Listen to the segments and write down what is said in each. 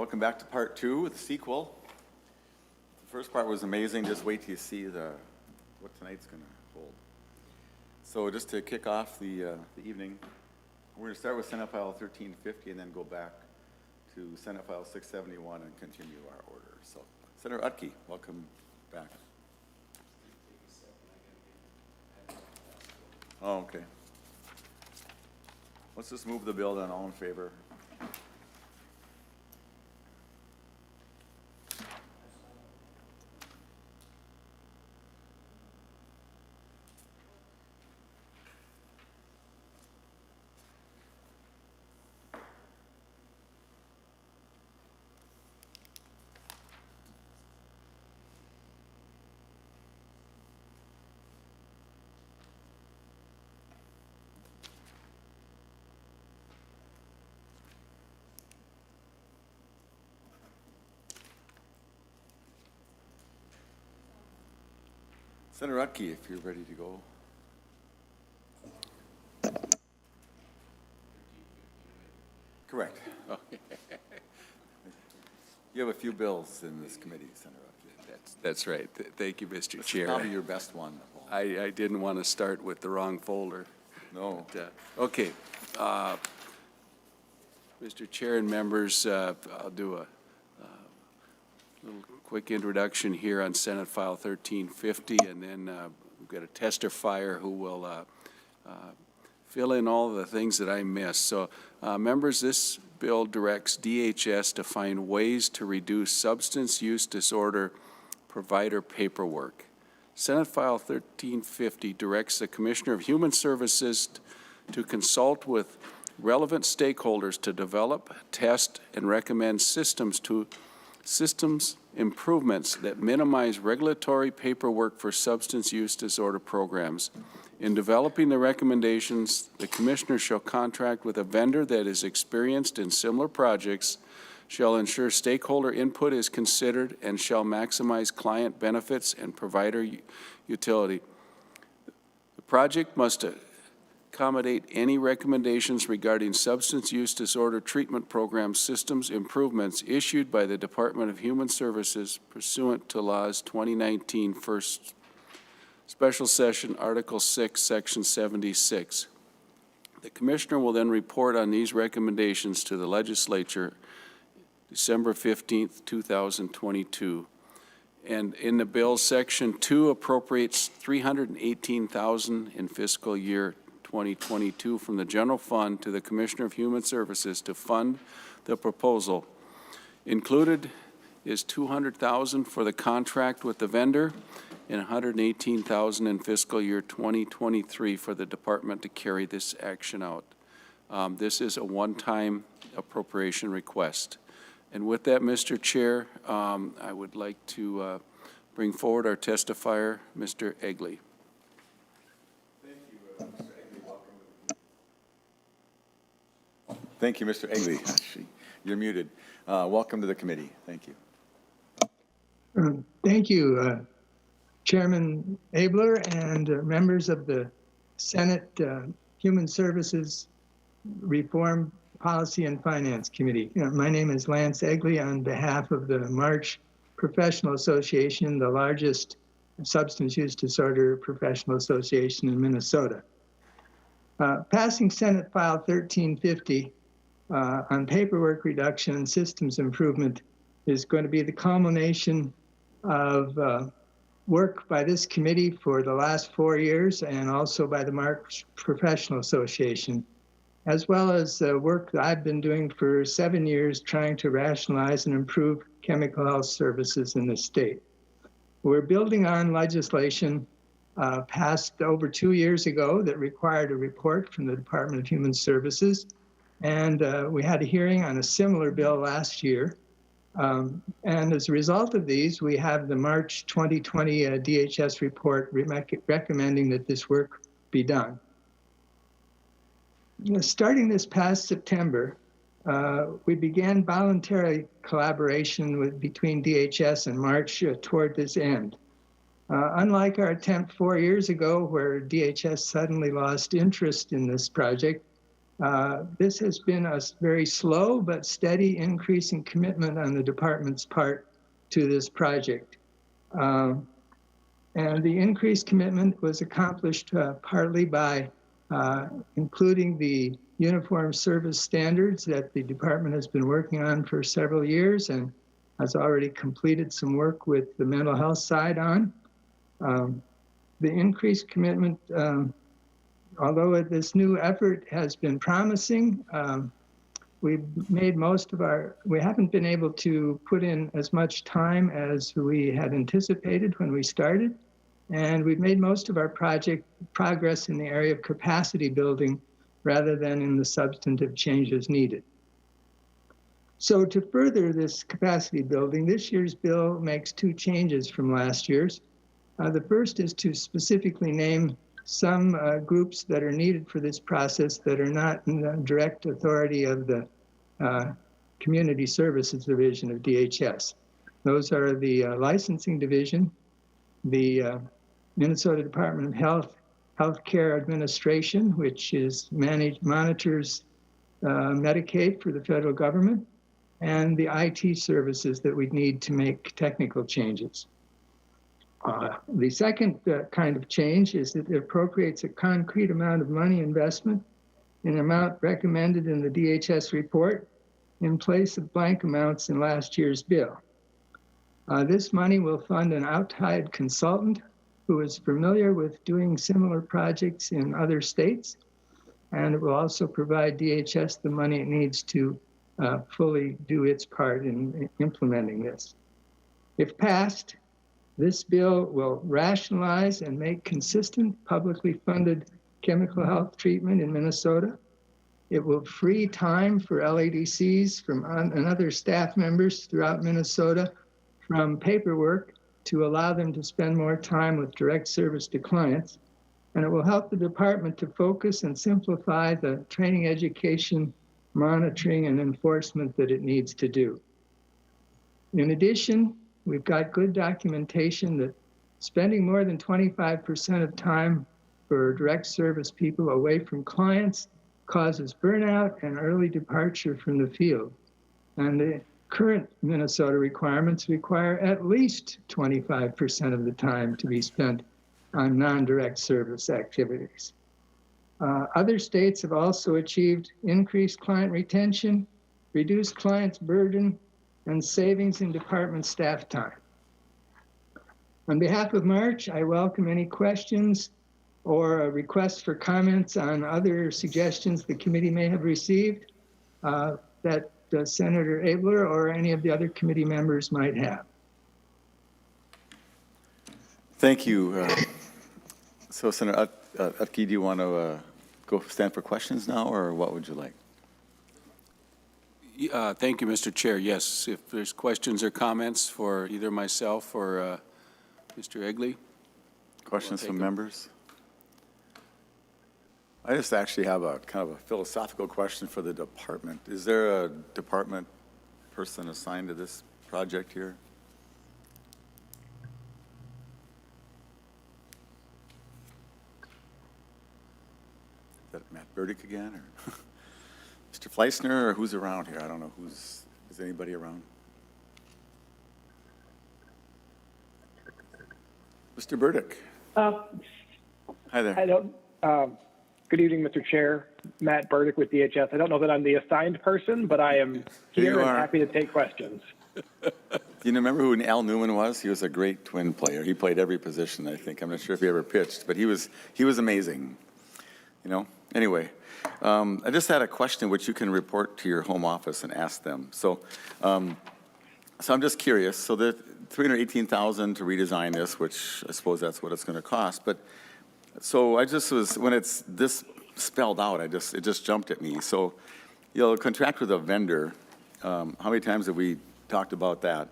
Welcome back to part two, the sequel. The first part was amazing. Just wait till you see what tonight's going to hold. So just to kick off the evening, we're going to start with Senate File 1350 and then go back to Senate File 671 and continue our order. So Senator Utke, welcome back. Oh, okay. Let's just move the bill then. All in favor? Senator Utke, if you're ready to go. Correct. Okay. You have a few bills in this committee, Senator Utke. That's right. Thank you, Mr. Chair. Probably your best one. I didn't want to start with the wrong folder. No. But, okay. Mr. Chair and members, I'll do a little quick introduction here on Senate File 1350, and then we've got a testifier who will fill in all the things that I missed. So, members, this bill directs DHS to find ways to reduce substance use disorder provider paperwork. Senate File 1350 directs the Commissioner of Human Services to consult with relevant stakeholders to develop, test, and recommend systems improvements that minimize regulatory paperwork for substance use disorder programs. In developing the recommendations, the Commissioner shall contract with a vendor that is experienced in similar projects, shall ensure stakeholder input is considered, and shall maximize client benefits and provider utility. The project must accommodate any recommendations regarding substance use disorder treatment program systems improvements issued by the Department of Human Services pursuant to Laws 2019 First Special Session Article 6, Section 76. The Commissioner will then report on these recommendations to the Legislature December 15th, 2022. And in the bill, Section 2 appropriates $318,000 in fiscal year 2022 from the general fund to the Commissioner of Human Services to fund the proposal. Included is $200,000 for the contract with the vendor and $118,000 in fiscal year 2023 for the department to carry this action out. This is a one-time appropriation request. And with that, Mr. Chair, I would like to bring forward our testifier, Mr. Egley. Thank you, Mr. Egley. You're muted. Welcome to the committee. Thank you. Thank you, Chairman Abler and members of the Senate Human Services Reform Policy and Finance Committee. My name is Lance Egley on behalf of the March Professional Association, the largest substance use disorder professional association in Minnesota. Passing Senate File 1350 on paperwork reduction and systems improvement is going to be the culmination of work by this committee for the last 4 years and also by the March Professional Association, as well as work that I've been doing for 7 years trying to rationalize and improve chemical health services in the state. We're building on legislation passed over 2 years ago that required a report from the Department of Human Services. And we had a hearing on a similar bill last year. And as a result of these, we have the March 2020 DHS report recommending that this work be done. Starting this past September, we began voluntary collaboration between DHS and March toward this end. Unlike our attempt 4 years ago, where DHS suddenly lost interest in this project, This has been a very slow but steady increase in commitment on the department's part to this project. And the increased commitment was accomplished partly by including the uniform service standards that the department has been working on for several years and has already completed some work with the mental health side on. The increased commitment, although this new effort has been promising, we haven't been able to put in as much time as we had anticipated when we started. And we've made most of our project progress in the area of capacity building rather than in the substantive changes needed. So to further this capacity building, this year's bill makes two changes from last year's. The first is to specifically name some groups that are needed for this process that are not in the direct authority of the Community Services Division of DHS. Those are the Licensing Division, the Minnesota Department of Health, Healthcare Administration, which monitors Medicaid for the federal government, and the IT services that we need to make technical changes. The second kind of change is that it appropriates a concrete amount of money investment in an amount recommended in the DHS report in place of blank amounts in last year's bill. This money will fund an outside consultant who is familiar with doing similar projects in other states, and it will also provide DHS the money it needs to fully do its part in implementing this. If passed, this bill will rationalize and make consistent publicly funded chemical health treatment in Minnesota. It will free time for LADCs and other staff members throughout Minnesota from paperwork to allow them to spend more time with direct service to clients. And it will help the department to focus and simplify the training, education, monitoring, and enforcement that it needs to do. In addition, we've got good documentation that spending more than 25% of time for direct service people away from clients causes burnout and early departure from the field. And the current Minnesota requirements require at least 25% of the time to be spent on non-direct service activities. Other states have also achieved increased client retention, reduced clients' burden, and savings in department staff time. On behalf of March, I welcome any questions or requests for comments on other suggestions the committee may have received that Senator Abler or any of the other committee members might have. Thank you. So Senator Utke, do you want to go stand for questions now, or what would you like? Thank you, Mr. Chair. Yes, if there's questions or comments for either myself or Mr. Egley. Questions from members? I just actually have a kind of a philosophical question for the department. Is there a department person assigned to this project here? Is that Matt Burdick again, or Mr. Fleissner, or who's around here? I don't know is anybody around? Mr. Burdick. Hi there. I don't. Good evening, Mr. Chair. Matt Burdick with DHS. I don't know that I'm the assigned person, but I am here and happy to take questions. Do you remember who Al Newman was? He was a great twin player. He played every position, I think. I'm not sure if he ever pitched, but he was amazing. You know. Anyway, I just had a question which you can report to your home office and ask them. So I'm just curious. So the $318,000 to redesign this, which I suppose that's what it's going to cost, but. So I just was, when it's this spelled out, it just jumped at me. So you'll contract with a vendor. How many times have we talked about that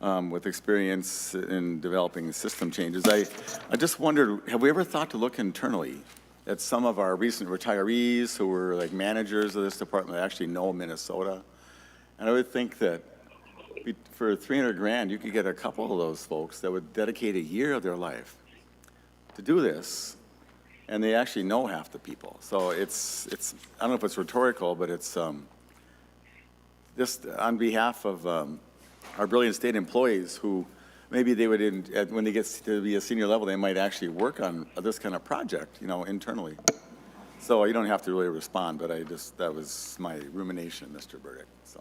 with experience in developing system changes? I just wondered, have we ever thought to look internally at some of our recent retirees who were like managers of this department that actually know Minnesota? And I would think that for $300,000, you could get a couple of those folks that would dedicate a year of their life to do this and they actually know half the people. So it's I don't know if it's rhetorical, but it's just on behalf of our brilliant state employees who maybe they would, when they get to be a senior level, they might actually work on this kind of project, internally. So you don't have to really respond, but that was my rumination, Mr. Burdick, so.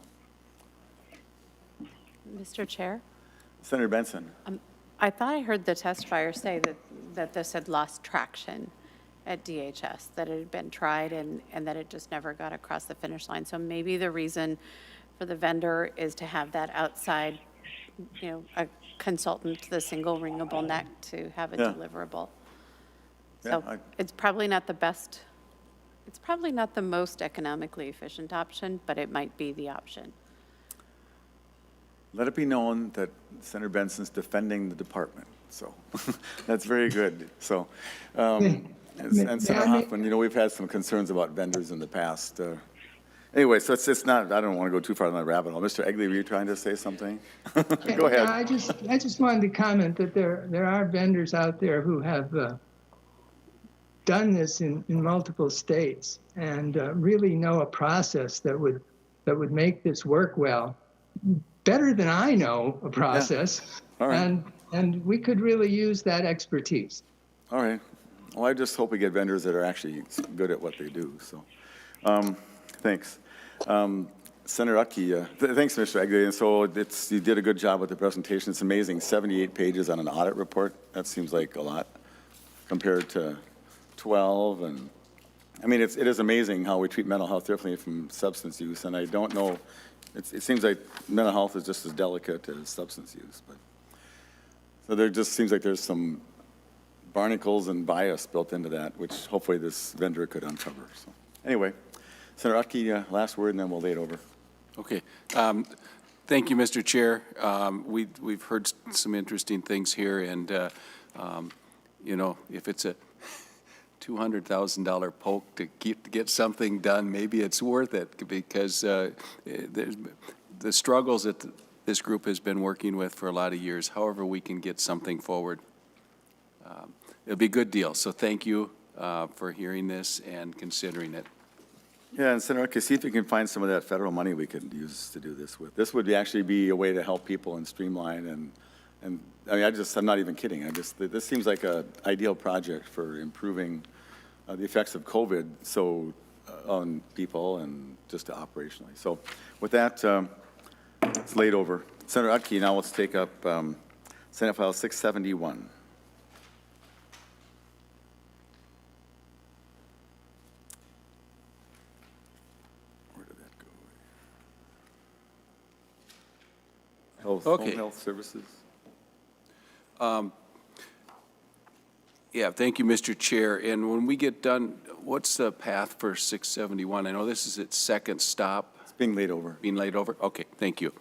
Mr. Chair, Senator Benson. I thought I heard the testifier say that this had lost traction at DHS, that it had been tried and that it just never got across the finish line. So maybe the reason for the vendor is to have that outside, a consultant to the single ringable neck to have a deliverable. So it's probably not the best, it's probably not the most economically efficient option, but it might be the option. Let it be known that Senator Benson's defending the department, so that's very good. So, and Senator Hoffman, we've had some concerns about vendors in the past. Anyway, so it's not, I don't want to go too far down that rabbit hole. Mr. Egley, were you trying to say something? Go ahead. I just wanted to comment that there are vendors out there who have done this in multiple states and really know a process that would make this work well. Better than I know a process, All right. and we could really use that expertise. All right. Well, I just hope we get vendors that are actually good at what they do. So, thanks, Senator Utke. Thanks, Mr. Egley. And so you did a good job with the presentation. It's amazing, 78 pages on an audit report. That seems like a lot compared to 12. And I mean, it is amazing how we treat mental health differently from substance use. And I don't know. It seems like mental health is just as delicate as substance use, but so there just seems like there's some barnacles and bias built into that, which hopefully this vendor could uncover. So anyway, Senator Utke, last word, and then we'll lay it over. Okay. Thank you, Mr. Chair. We've heard some interesting things here, and if it's a $200,000 poke to get something done, maybe it's worth it, because the struggles that this group has been working with for a lot of years, however we can get something forward, it'll be a good deal. So thank you for hearing this and considering it. Yeah, and Senator Utke, see if you can find some of that federal money we could use to do this with. This would actually be a way to help people and streamline and I mean, I'm not even kidding. This seems like an ideal project for improving the effects of COVID on people and just operationally. So with that, it's laid over. Senator Utke, now let's take up Senate File 671. Where did that go? Okay. Home health services. Yeah, thank you, Mr. Chair. And when we get done, what's the path for 671? I know this is its second stop. It's being laid over. Being laid over? Okay, thank you.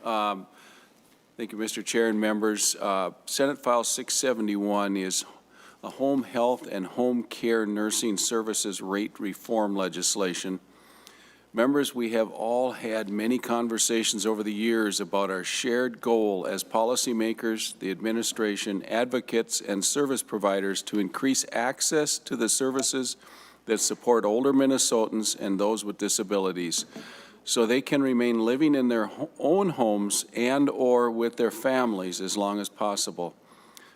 Thank you, Mr. Chair and members. Senate File 671 is a home health and home care nursing services rate reform legislation. Members, we have all had many conversations over the years about our shared goal as policymakers, the administration, advocates, and service providers to increase access to the services that support older Minnesotans and those with disabilities, so they can remain living in their own homes and/or with their families as long as possible.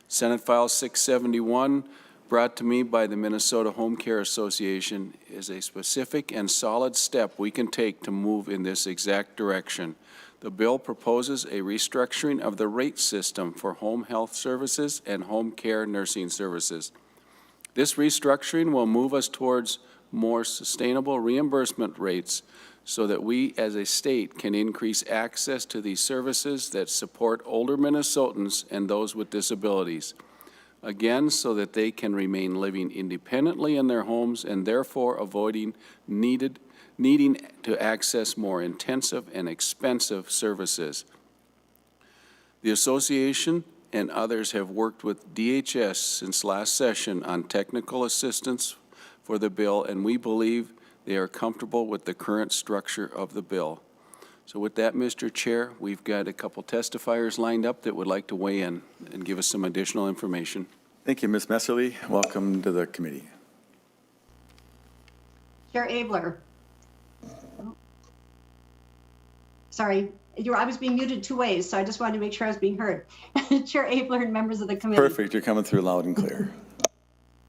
Senate File 671, brought to me by the Minnesota Home Care Association, is a specific and solid step we can take to move in this exact direction. The bill proposes a restructuring of the rate system for home health services and home care nursing services. This restructuring will move us towards more sustainable reimbursement rates so that we as a state can increase access to these services that support older Minnesotans and those with disabilities. Again, so that they can remain living independently in their homes and therefore avoiding needing to access more intensive and expensive services. The association and others have worked with DHS since last session on technical assistance for the bill, and we believe they are comfortable with the current structure of the bill. So with that, Mr. Chair, we've got a couple testifiers lined up that would like to weigh in and give us some additional information. Thank you, Ms. Messerly. Welcome to the committee. Chair Abler. Sorry, I was being muted two ways, so I just wanted to make sure I was being heard. Chair Abler and members of the committee. Perfect, you're coming through loud and clear.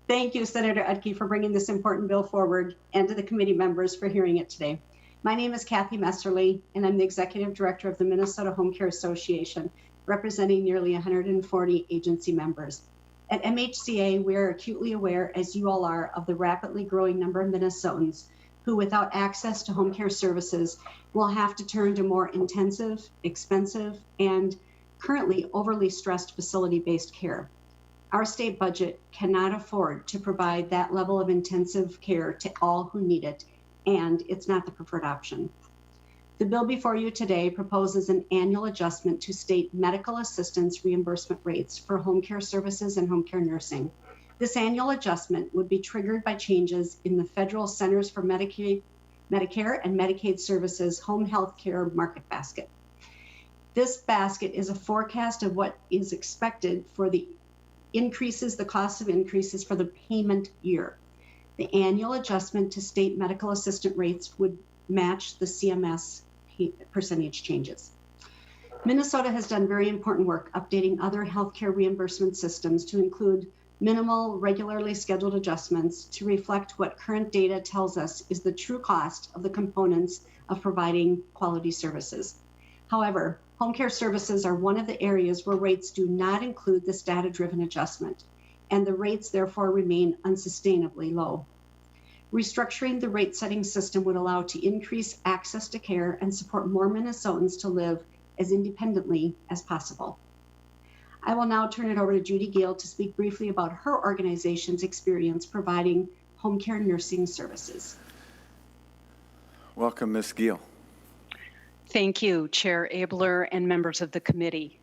Thank you, Senator Utke, for bringing this important bill forward, and to the committee members for hearing it today. My name is Kathy Messerly, and I'm the Executive Director of the Minnesota Home Care Association, representing nearly 140 agency members. At MHCA, we are acutely aware, as you all are, of the rapidly growing number of Minnesotans who, without access to home care services, will have to turn to more intensive, expensive, and currently overly stressed facility-based care. Our state budget cannot afford to provide that level of intensive care to all who need it, and it's not the preferred option. The bill before you today proposes an annual adjustment to state medical assistance reimbursement rates for home care services and home care nursing. This annual adjustment would be triggered by changes in the federal Centers for Medicare and Medicaid Services home health care market basket. This basket is a forecast of what is expected for the cost of increases for the payment year. The annual adjustment to state medical assistant rates would match the CMS percentage changes. Minnesota has done very important work updating other healthcare reimbursement systems to include minimal, regularly scheduled adjustments to reflect what current data tells us is the true cost of the components of providing quality services. However, home care services are one of the areas where rates do not include this data-driven adjustment, and the rates therefore remain unsustainably low. Restructuring the rate-setting system would allow to increase access to care and support more Minnesotans to live as independently as possible. I will now turn it over to Judy Gill to speak briefly about her organization's experience providing home care nursing services. Welcome, Ms. Gill. Thank you, Chair Abler and members of the committee.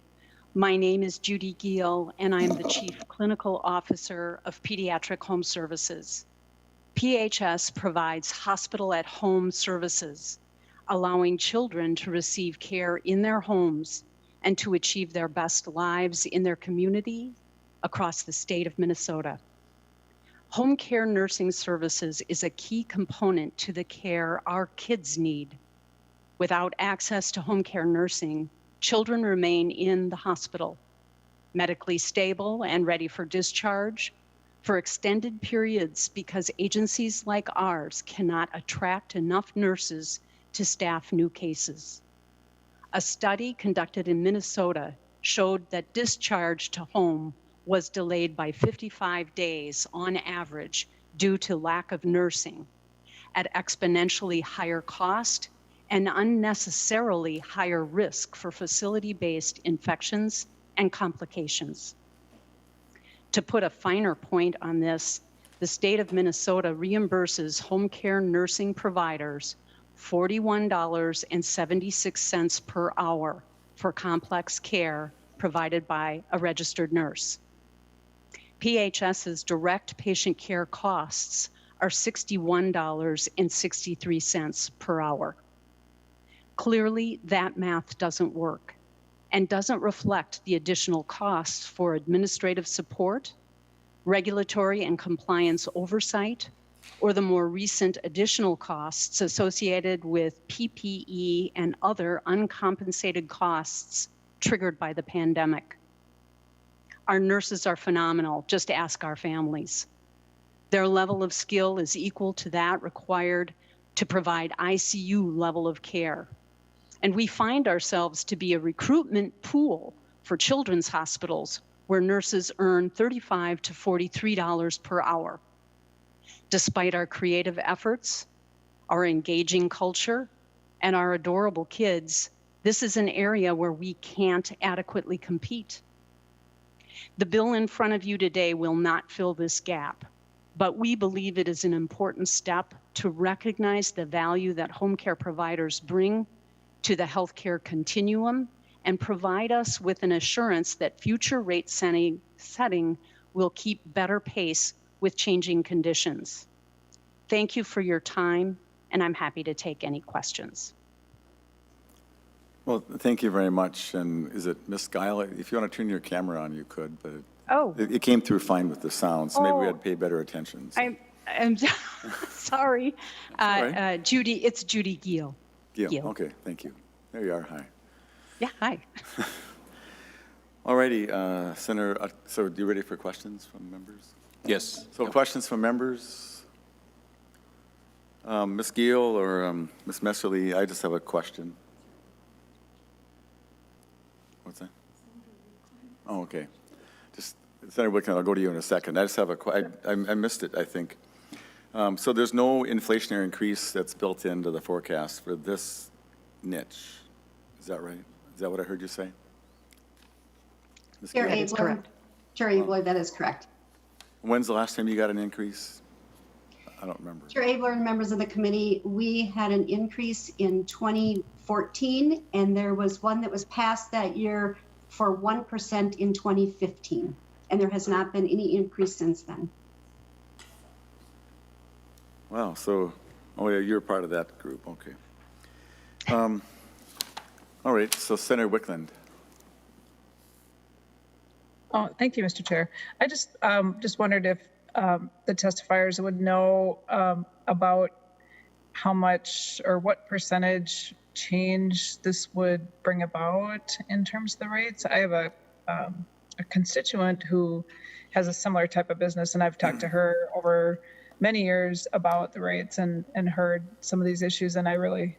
My name is Judy Gill, and I'm the Chief Clinical Officer of Pediatric Home Services. PHS provides hospital-at-home services, allowing children to receive care in their homes and to achieve their best lives in their community across the state of Minnesota. Home care nursing services is a key component to the care our kids need. Without access to home care nursing, children remain in the hospital, medically stable and ready for discharge for extended periods because agencies like ours cannot attract enough nurses to staff new cases. A study conducted in Minnesota showed that discharge to home was delayed by 55 days on average due to lack of nursing at exponentially higher cost and unnecessarily higher risk for facility-based infections and complications. To put a finer point on this, the state of Minnesota reimburses home care nursing providers $41.76 per hour for complex care provided by a registered nurse. PHS's direct patient care costs are $61.63 per hour. Clearly, that math doesn't work and doesn't reflect the additional costs for administrative support, regulatory and compliance oversight, or the more recent additional costs associated with PPE and other uncompensated costs triggered by the pandemic. Our nurses are phenomenal, just ask our families. Their level of skill is equal to that required to provide ICU level of care. And we find ourselves to be a recruitment pool for children's hospitals where nurses earn $35 to $43 per hour. Despite our creative efforts, our engaging culture, and our adorable kids, this is an area where we can't adequately compete. The bill in front of you today will not fill this gap, but we believe it is an important step to recognize the value that home care providers bring to the healthcare continuum and provide us with an assurance that future rate setting will keep better pace with changing conditions. Thank you for your time, and I'm happy to take any questions. Well, thank you very much. And is it Ms. Guile? If you want to turn your camera on, you could, but Oh. it came through fine with the sound, so maybe we had to pay better attention. So. I'm sorry. all right. Judy, it's Judy Giel. Gil, Gil. okay, thank you. There you are, hi. Yeah, hi. All righty, Senator, so you ready for questions from members? Yes. So questions from members? Ms. Giel or Ms. Messerly, I just have a question. What's that? Oh, okay. Just, Senator Wickman, I'll go to you in a second. I just have I missed it, I think. So there's no inflationary increase that's built into the forecast for this niche. Is that right? Is that what I heard you say? Ms. Chair Giel? That is Abler, correct. Chair Abler, that is correct. When's the last time you got an increase? I don't remember. Chair Abler and members of the committee, we had an increase in 2014, and there was one that was passed that year for 1% in 2015, and there has not been any increase since then. Wow, so, oh yeah, you're part of that group, okay. All right, so Senator Wickland. Oh, thank you, Mr. Chair. I just wondered if the testifiers would know about how much or what percentage change this would bring about in terms of the rates. I have a constituent who has a similar type of business, and I've talked to her over many years about the rates and heard some of these issues, and I really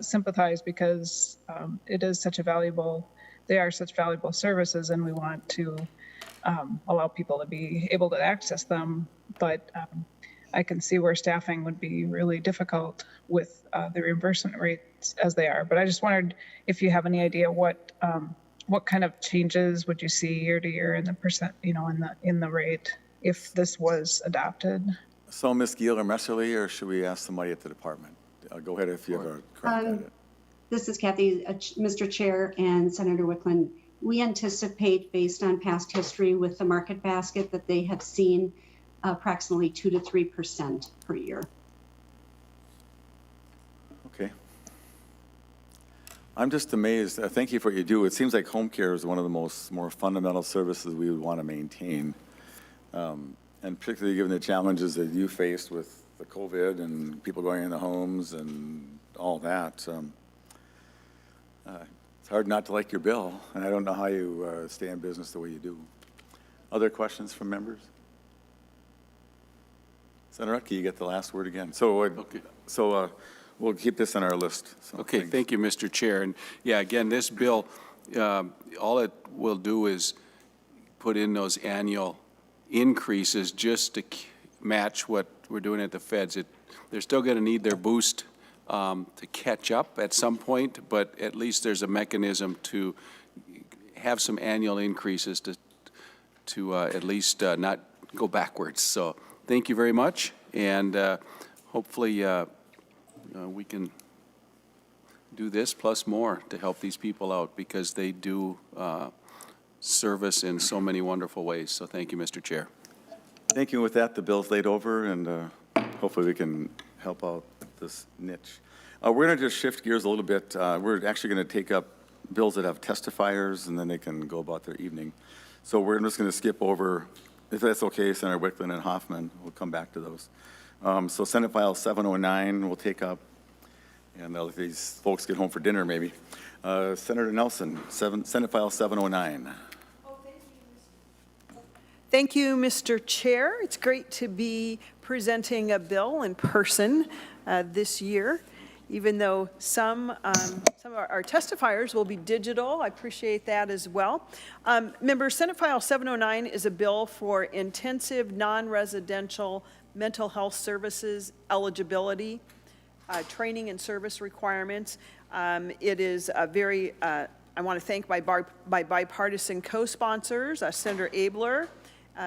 sympathize because it is such a valuable, they are such valuable services, and we want to allow people to be able to access them. But I can see where staffing would be really difficult with the reimbursement rates as they are. But I just wondered if you have any idea what kind of changes would you see year to year in the percent, in the rate if this was adopted? So Ms. Giel or Messerly, or should we ask somebody at the department? Go ahead if you have a crack at it. This is Kathy, Mr. Chair and Senator Wickland. We anticipate, based on past history with the market basket, that they have seen approximately 2 to 3% per year. Okay. I'm just amazed. Thank you for what you do. It seems like home care is one of the more fundamental services we would want to maintain. And particularly given the challenges that you faced with the COVID and people going in the homes and all that. It's hard not to like your bill, and I don't know how you stay in business the way you do. Other questions from members? Senator Utke, you get the last word again. So, Okay. We'll keep this on our list. So Okay, thanks. thank you, Mr. Chair. And yeah, again, this bill, all it will do is put in those annual increases just to match what we're doing at the feds. They're still going to need their boost to catch up at some point, but at least there's a mechanism to have some annual increases to at least not go backwards. So thank you very much, and hopefully we can do this plus more to help these people out because they do service in so many wonderful ways. So thank you, Mr. Chair. Thank you. With that, the bill's laid over, and hopefully we can help out this niche. We're going to just shift gears a little bit. We're actually going to take up bills that have testifiers, and then they can go about their evening. So we're just going to skip over, if that's okay, Senator Wickland and Hoffman. We'll come back to those. So Senate File 709 we'll take up, and let these folks get home for dinner maybe. Senator Nelson, Senate File 709. Thank you, Mr. Chair. It's great to be presenting a bill in person this year, even though some of our testifiers will be digital. I appreciate that as well. Members, Senate File 709 is a bill for intensive non-residential mental health services eligibility, training and service requirements. It is a very, I want to thank my bipartisan co-sponsors, Senator Abler,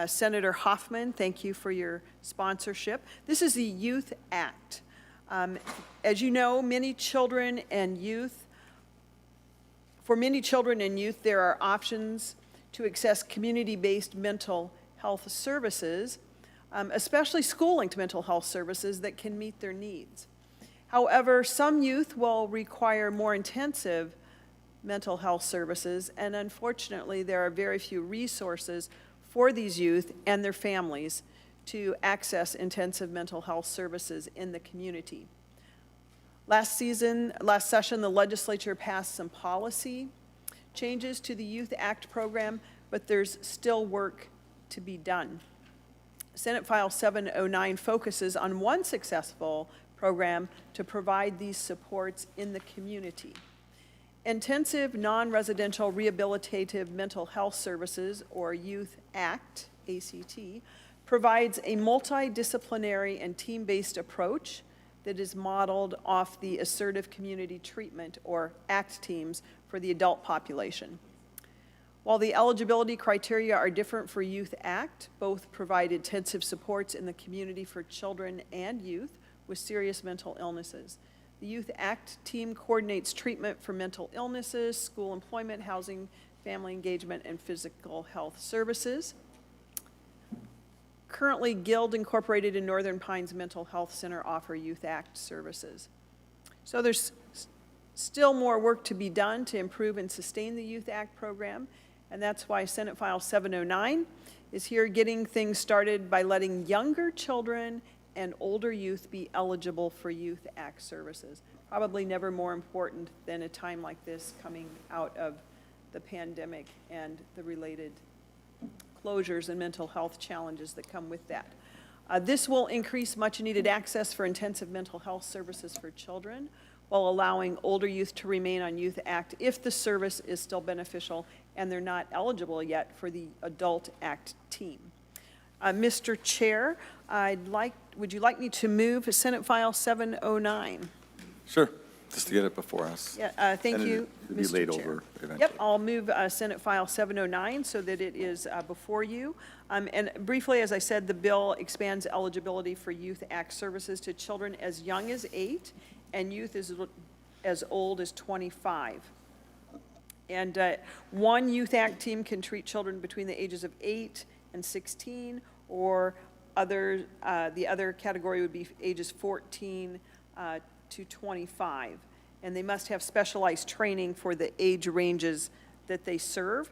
Senator Hoffman, thank you for your sponsorship. This is the Youth Act. As you know, for many children and youth, there are options to access community-based mental health services, especially school-linked mental health services that can meet their needs. However, some youth will require more intensive mental health services, and unfortunately, there are very few resources for these youth and their families to access intensive mental health services in the community. Last session, the legislature passed some policy changes to the Youth Act program, but there's still work to be done. Senate File 709 focuses on one successful program to provide these supports in the community. Intensive non-residential rehabilitative mental health services, or Youth Act, ACT, provides a multidisciplinary and team-based approach that is modeled off the assertive community treatment, or ACT teams, for the adult population. While the eligibility criteria are different for Youth Act, both provide intensive supports in the community for children and youth with serious mental illnesses. The Youth Act team coordinates treatment for mental illnesses, school employment, housing, family engagement, and physical health services. Currently, Guild Incorporated and Northern Pines Mental Health Center offer Youth Act services. So there's still more work to be done to improve and sustain the Youth Act program, and that's why Senate File 709 is here getting things started by letting younger children and older youth be eligible for Youth Act services. Probably never more important than a time like this coming out of the pandemic and the related closures and mental health challenges that come with that. This will increase much needed access for intensive mental health services for children, while allowing older youth to remain on Youth Act if the service is still beneficial and they're not eligible yet for the Adult Act team. Mr. Chair, would you like me to move Senate File 709? Sure, just to get it before us. Yeah, thank And you, it'll be Mr. laid Chair. over eventually. Yep, I'll move Senate File 709 so that it is before you. And briefly, as I said, the bill expands eligibility for Youth Act services to children as young as 8 and youth as old as 25. And one Youth Act team can treat children between the ages of 8 and 16, or the other category would be ages 14 to 25. And they must have specialized training for the age ranges that they serve.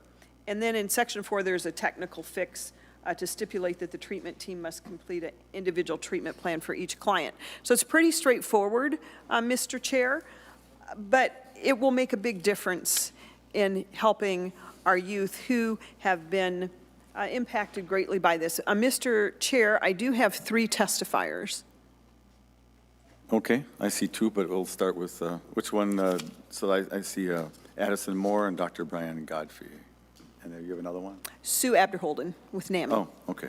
And then in Section 4, there's a technical fix to stipulate that the treatment team must complete an individual treatment plan for each client. So it's pretty straightforward, Mr. Chair, but it will make a big difference in helping our youth who have been impacted greatly by this. Mr. Chair, I do have 3 testifiers. Okay, I see 2, but we'll start with, which one? So I see Addison Moore and Dr. Brian Godfrey. And then you have another one? Sue Abderholden with NAMI. Oh, okay,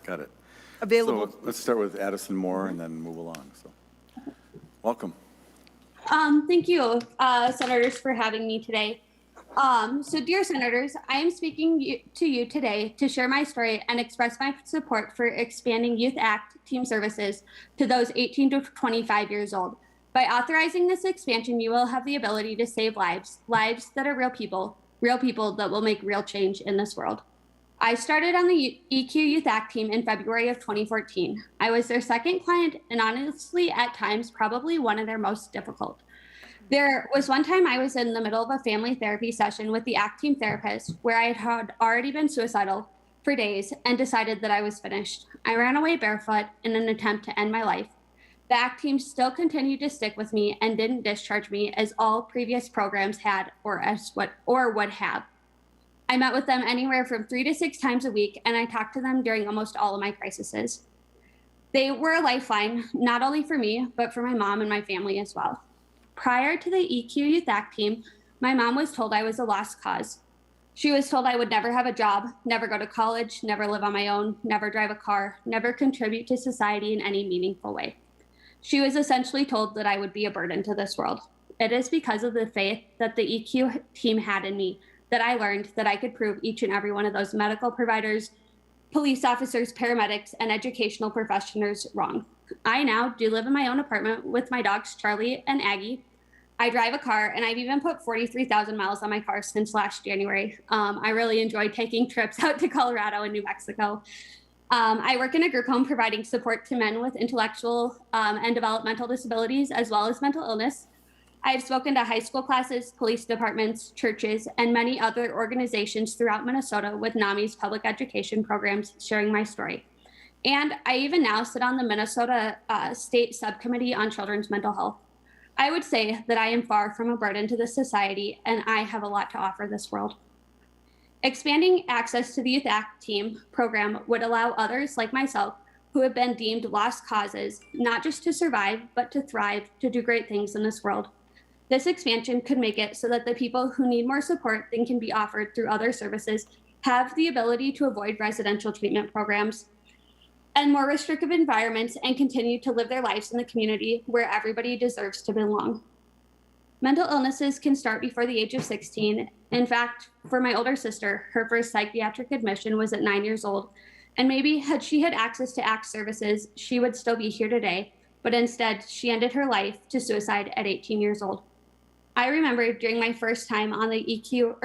got it. Available. So let's start with Addison Moore and then move along. So, welcome. Thank you, senators, for having me today. So dear senators, I am speaking to you today to share my story and express my support for expanding Youth Act team services to those 18 to 25 years old. By authorizing this expansion, you will have the ability to save lives that are real people that will make real change in this world. I started on the EQ Youth Act team in February of 2014. I was their second client and honestly, at times, probably one of their most difficult. There was one time I was in the middle of a family therapy session with the ACT team therapist where I had already been suicidal for days and decided that I was finished. I ran away barefoot in an attempt to end my life. The ACT team still continued to stick with me and didn't discharge me as all previous programs had or would have. I met with them anywhere from 3 to 6 times a week, and I talked to them during almost all of my crises. They were a lifeline, not only for me, but for my mom and my family as well. Prior to the EQ Youth Act team, my mom was told I was a lost cause. She was told I would never have a job, never go to college, never live on my own, never drive a car, never contribute to society in any meaningful way. She was essentially told that I would be a burden to this world. It is because of the faith that the EQ team had in me that I learned that I could prove each and every one of those medical providers, police officers, paramedics, and educational professionals wrong. I now do live in my own apartment with my dogs, Charlie and Aggie. I drive a car, and I've even put 43,000 miles on my car since last January. I really enjoy taking trips out to Colorado and New Mexico. I work in a group home providing support to men with intellectual and developmental disabilities, as well as mental illness. I have spoken to high school classes, police departments, churches, and many other organizations throughout Minnesota with NAMI's public education programs sharing my story. And I even now sit on the Minnesota State Subcommittee on Children's Mental Health. I would say that I am far from a burden to this society, and I have a lot to offer this world. Expanding access to the Youth Act Team program would allow others like myself who have been deemed lost causes, not just to survive, but to thrive, to do great things in this world. This expansion could make it so that the people who need more support than can be offered through other services have the ability to avoid residential treatment programs and more restrictive environments and continue to live their lives in the community where everybody deserves to belong. Mental illnesses can start before the age of 16. In fact, for my older sister, her first psychiatric admission was at 9 years old. And maybe had she had access to ACT services, she would still be here today. But instead, she ended her life to suicide at 18 years old. I remember during my time on the EQ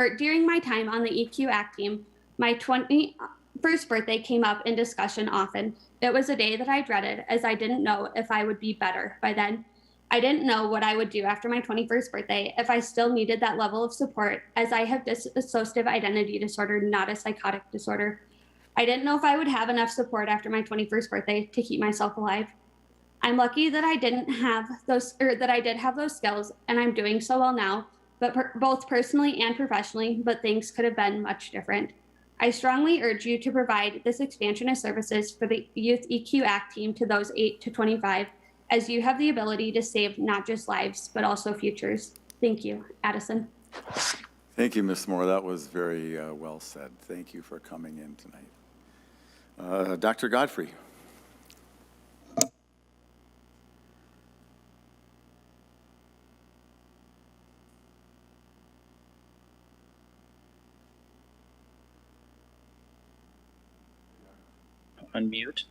ACT team, my 21st birthday came up in discussion often. It was a day that I dreaded as I didn't know if I would be better by then. I didn't know what I would do after my 21st birthday if I still needed that level of support, as I have dissociative identity disorder, not a psychotic disorder. I didn't know if I would have enough support after my 21st birthday to keep myself alive. I'm lucky that I did have those skills, and I'm doing so well now, but both personally and professionally, but things could have been much different. I strongly urge you to provide this expansion of services for the Youth EQ ACT team to those 8 to 25, as you have the ability to save not just lives, but also futures. Thank you. Addison. Thank you, Ms. Moore. That was very well said. Thank you for coming in tonight. Dr. Godfrey. Unmute.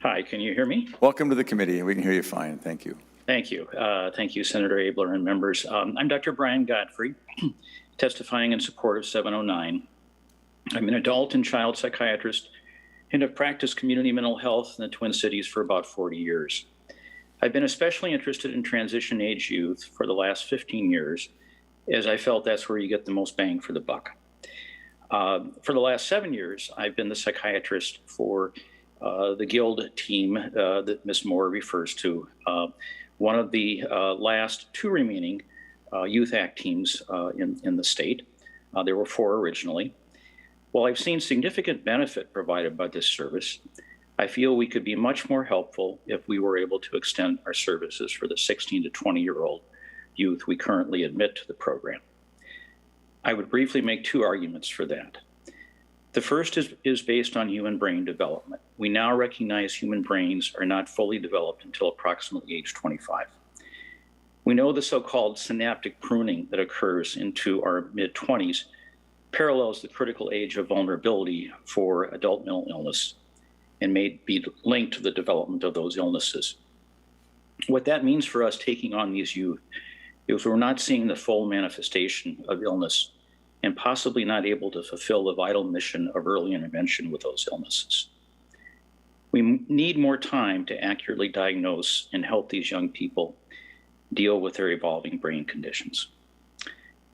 Hi, can you hear me? Welcome to the committee. We can hear you fine. Thank you. Thank you. Thank you, Senator Abler and members. I'm Dr. Brian Godfrey, testifying in support of 709. I'm an adult and child psychiatrist and have practiced community mental health in the Twin Cities for about 40 years. I've been especially interested in transition age youth for the last 15 years, as I felt that's where you get the most bang for the buck. For the last 7 years, I've been the psychiatrist for the Guild team that Ms. Moore refers to, one of the last 2 remaining Youth Act teams in the state. There were 4 originally. While I've seen significant benefit provided by this service, I feel we could be much more helpful if we were able to extend our services for the 16 to 20-year-old youth we currently admit to the program. I would briefly make 2 arguments for that. The first is based on human brain development. We now recognize human brains are not fully developed until approximately age 25. We know the so-called synaptic pruning that occurs into our mid-20s parallels the critical age of vulnerability for adult mental illness and may be linked to the development of those illnesses. What that means for us taking on these youth is we're not seeing the full manifestation of illness and possibly not able to fulfill the vital mission of early intervention with those illnesses. We need more time to accurately diagnose and help these young people deal with their evolving brain conditions.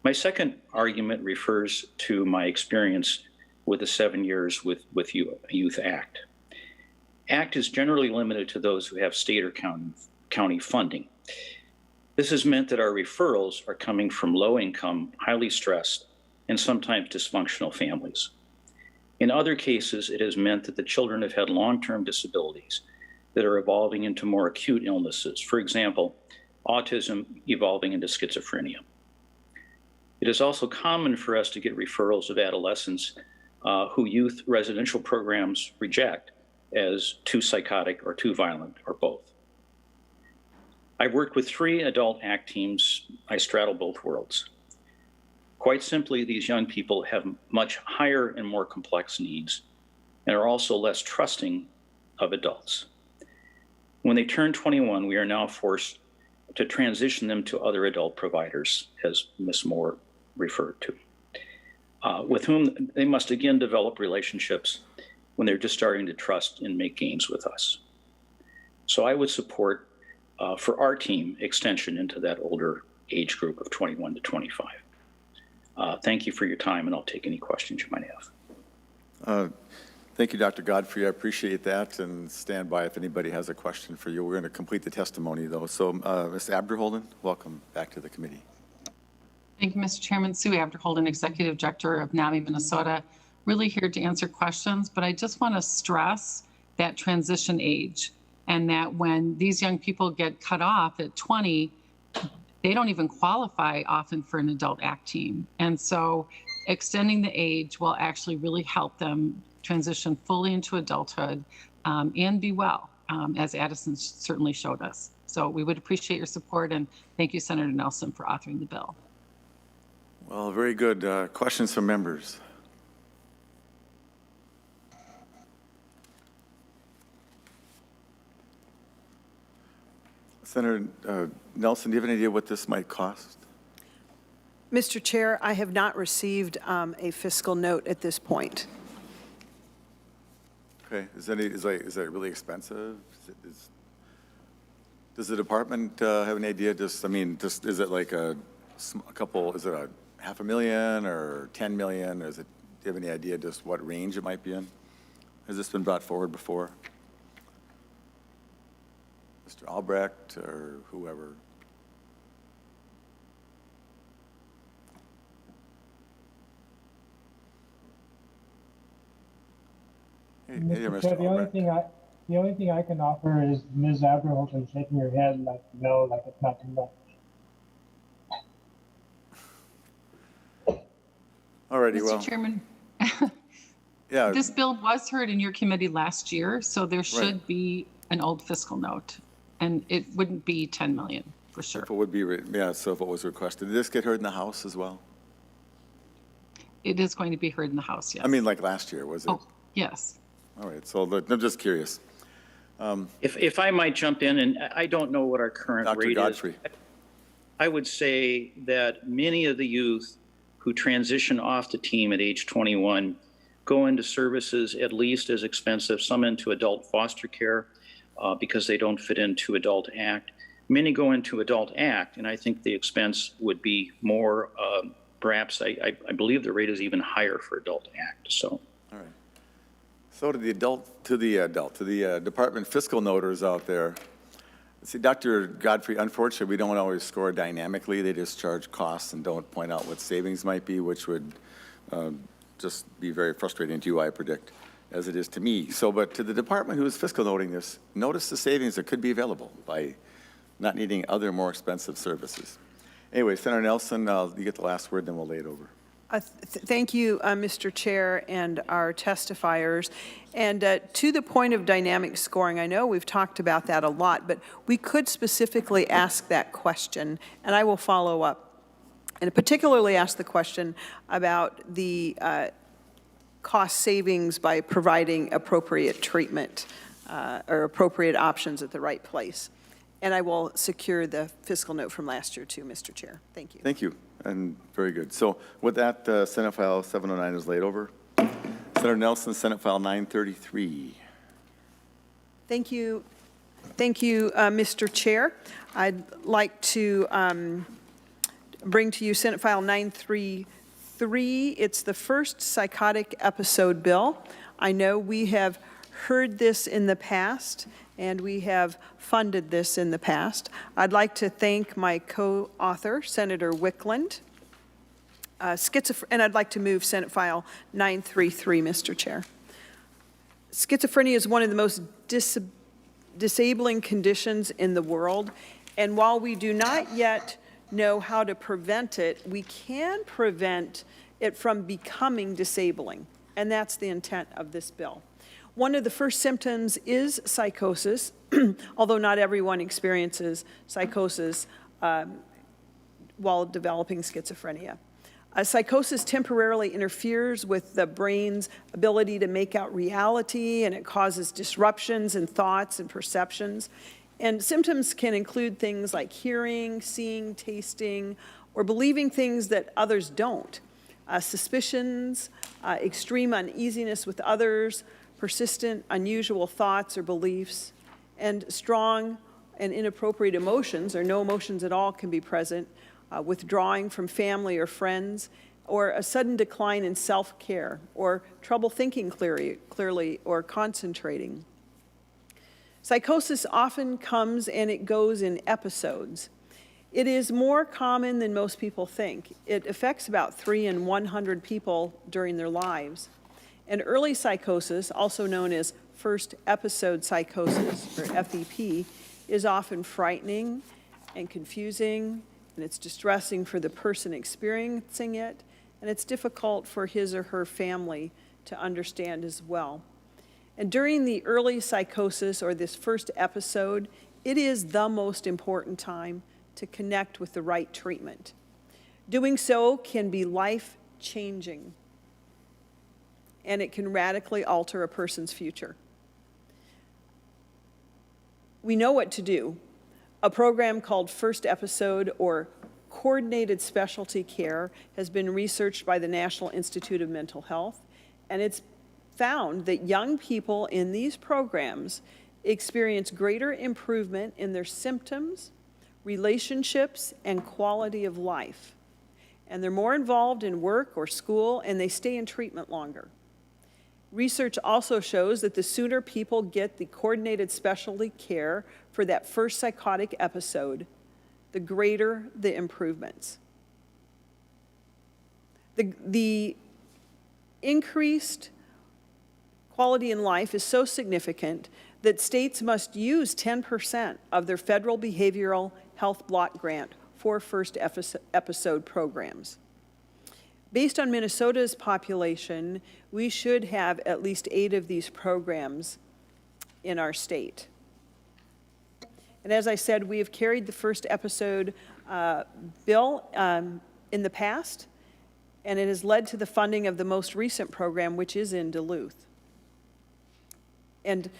My second argument refers to my experience with the 7 years with Youth Act. ACT is generally limited to those who have state or county funding. This has meant that our referrals are coming from low-income, highly stressed, and sometimes dysfunctional families. In other cases, it has meant that the children have had long-term disabilities that are evolving into more acute illnesses. For example, autism evolving into schizophrenia. It is also common for us to get referrals of adolescents who youth residential programs reject as too psychotic or too violent or both. I've worked with 3 adult ACT teams. I straddle both worlds. Quite simply, these young people have much higher and more complex needs and are also less trusting of adults. When they turn 21, we are now forced to transition them to other adult providers, as Ms. Moore referred to, with whom they must again develop relationships when they're just starting to trust and make gains with us. So I would support, for our team, extension into that older age group of 21 to 25. Thank you for your time, and I'll take any questions you might have. Thank you, Dr. Godfrey. I appreciate that, and stand by if anybody has a question for you. We're going to complete the testimony, though. So, Ms. Abderholden, welcome back to the committee. Thank you, Mr. Chairman. Sue Abderholden, Executive Director of NAMI, Minnesota. Really here to answer questions, but I just want to stress that transition age, and that when these young people get cut off at 20, they don't even qualify often for an adult ACT team. And so extending the age will actually really help them transition fully into adulthood and be well, as Addison certainly showed us. So we would appreciate your support, and thank you, Senator Nelson, for authoring the bill. Well, very good. Questions from members? Senator Nelson, do you have any idea what this might cost? Mr. Chair, I have not received a fiscal note at this point. Okay, is that really expensive? Does the department have any idea? Is it like a couple? Is it a $500,000 or 10 million? Or do you have any idea just what range it might be in? Has this been brought forward before? Mr. Albrecht or whoever? Hey, Mr. Chair, the only thing I can offer is Ms. Abderholden shaking her head like no, like it's not too much. Alrighty, Mr. Chairman, yeah. This bill was heard in your committee last year, so there should be an old fiscal note, and it wouldn't be 10 million for sure. If it would be, so if it was requested, did this get heard in the House as well? It is going to be heard in the House, yes. I mean, like last year, was it? Oh, yes. All right, so I'm just curious. If I might jump in, and I don't know what our current Dr. rate Godfrey. is. I would say that many of the youth who transition off the team at age 21 go into services at least as expensive, some into adult foster care because they don't fit into adult ACT. Many go into adult ACT, and I think the expense would be more, perhaps I believe the rate is even higher for adult ACT. So. All right. So to the department fiscal noters out there, see, Dr. Godfrey, unfortunately, we don't always score dynamically. They just charge costs and don't point out what savings might be, which would just be very frustrating to you, I predict, as it is to me. So, but to the department who is fiscal noting this, notice the savings that could be available by not needing other more expensive services. Anyway, Senator Nelson, you get the last word, then we'll lay it over. Thank you, Mr. Chair, and our testifiers. And to the point of dynamic scoring, I know we've talked about that a lot, but we could specifically ask that question, and I will follow up, and particularly ask the question about the cost savings by providing appropriate treatment or appropriate options at the right place. And I will secure the fiscal note from last year too, Mr. Chair. Thank you. Thank you, and very good. So with that, Senate File 709 is laid over. Senator Nelson, Senate File 933. Thank you. Thank you, Mr. Chair. I'd like to bring to you Senate File 933. It's the first psychotic episode bill. I know we have heard this in the past, and we have funded this in the past. I'd like to thank my co-author, Senator Wickland. And I'd like to move Senate File 933, Mr. Chair. Schizophrenia is one of the most disabling conditions in the world, and while we do not yet know how to prevent it, we can prevent it from becoming disabling, and that's the intent of this bill. One of the first symptoms is psychosis, although not everyone experiences psychosis while developing schizophrenia. Psychosis temporarily interferes with the brain's ability to make out reality, and it causes disruptions in thoughts and perceptions. And symptoms can include things like hearing, seeing, tasting, or believing things that others don't. Suspicions, extreme uneasiness with others, persistent, unusual thoughts or beliefs, and strong and inappropriate emotions, or no emotions at all, can be present, withdrawing from family or friends, or a sudden decline in self-care, or trouble thinking clearly or concentrating. Psychosis often comes and it goes in episodes. It is more common than most people think. It affects about 3 in 100 people during their lives. And early psychosis, also known as first episode psychosis, or FEP, is often frightening and confusing, and it's distressing for the person experiencing it, and it's difficult for his or her family to understand as well. And during the early psychosis, or this first episode, it is the most important time to connect with the right treatment. Doing so can be life-changing, and it can radically alter a person's future. We know what to do. A program called First Episode, or Coordinated Specialty Care, has been researched by the National Institute of Mental Health, and it's found that young people in these programs experience greater improvement in their symptoms, relationships, and quality of life. And they're more involved in work or school, and they stay in treatment longer. Research also shows that the sooner people get the coordinated specialty care for that first psychotic episode, the greater the improvements. The increased quality in life is so significant that states must use 10% of their federal behavioral health block grant for first episode programs. Based on Minnesota's population, we should have at least 8 of these programs in our state. And as I said, we have carried the first episode bill in the past, and it has led to the funding of the most recent program, which is in Duluth. And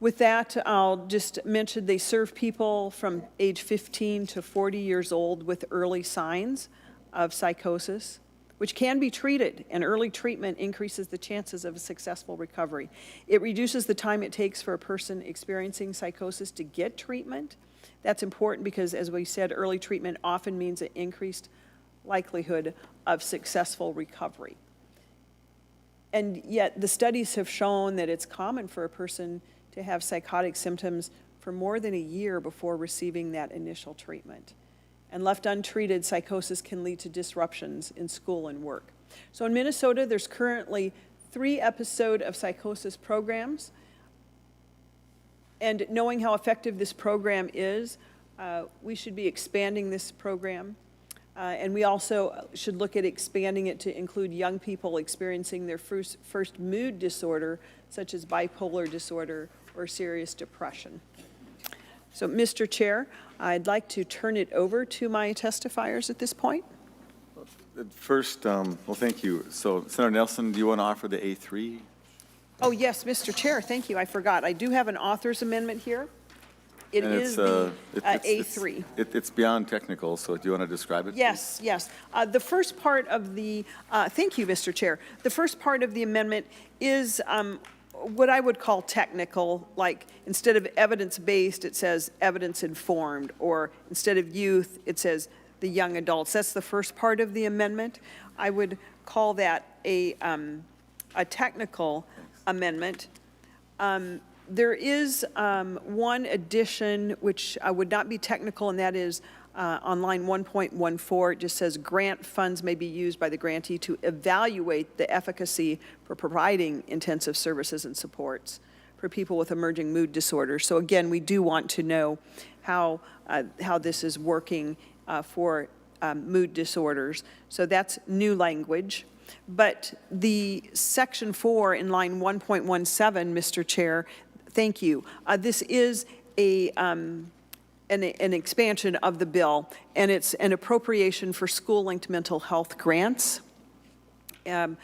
with that, I'll just mention they serve people from age 15 to 40 years old with early signs of psychosis, which can be treated, and early treatment increases the chances of a successful recovery. It reduces the time it takes for a person experiencing psychosis to get treatment. That's important because, as we said, early treatment often means an increased likelihood of successful recovery. And yet the studies have shown that it's common for a person to have psychotic symptoms for more than a year before receiving that initial treatment. And left untreated, psychosis can lead to disruptions in school and work. So in Minnesota, there's currently 3 episode of psychosis programs. And knowing how effective this program is, we should be expanding this program. And we also should look at expanding it to include young people experiencing their first mood disorder, such as bipolar disorder or serious depression. So, Mr. Chair, I'd like to turn it over to my testifiers at this point. First, well, thank you. So, Senator Nelson, do you want to offer the A3? Oh, yes, Mr. Chair, thank you. I forgot. I do have an author's amendment here. It And is the A3. It's beyond technical, so do you want to describe it? Yes, yes. The first part of the, thank you, Mr. Chair. The first part of the amendment is what I would call technical, like instead of evidence-based, it says evidence-informed, or instead of youth, it says the young adults. That's the first part of the amendment. I would call that a technical amendment. There is one addition which would not be technical, and that is on line 1.14, it just says grant funds may be used by the grantee to evaluate the efficacy for providing intensive services and supports for people with emerging mood disorders. So again, we do want to know how this is working for mood disorders. So that's new language. But the section 4 in line 1.17, Mr. Chair, thank you. This is an expansion of the bill, and it's an appropriation for school-linked mental health grants. $40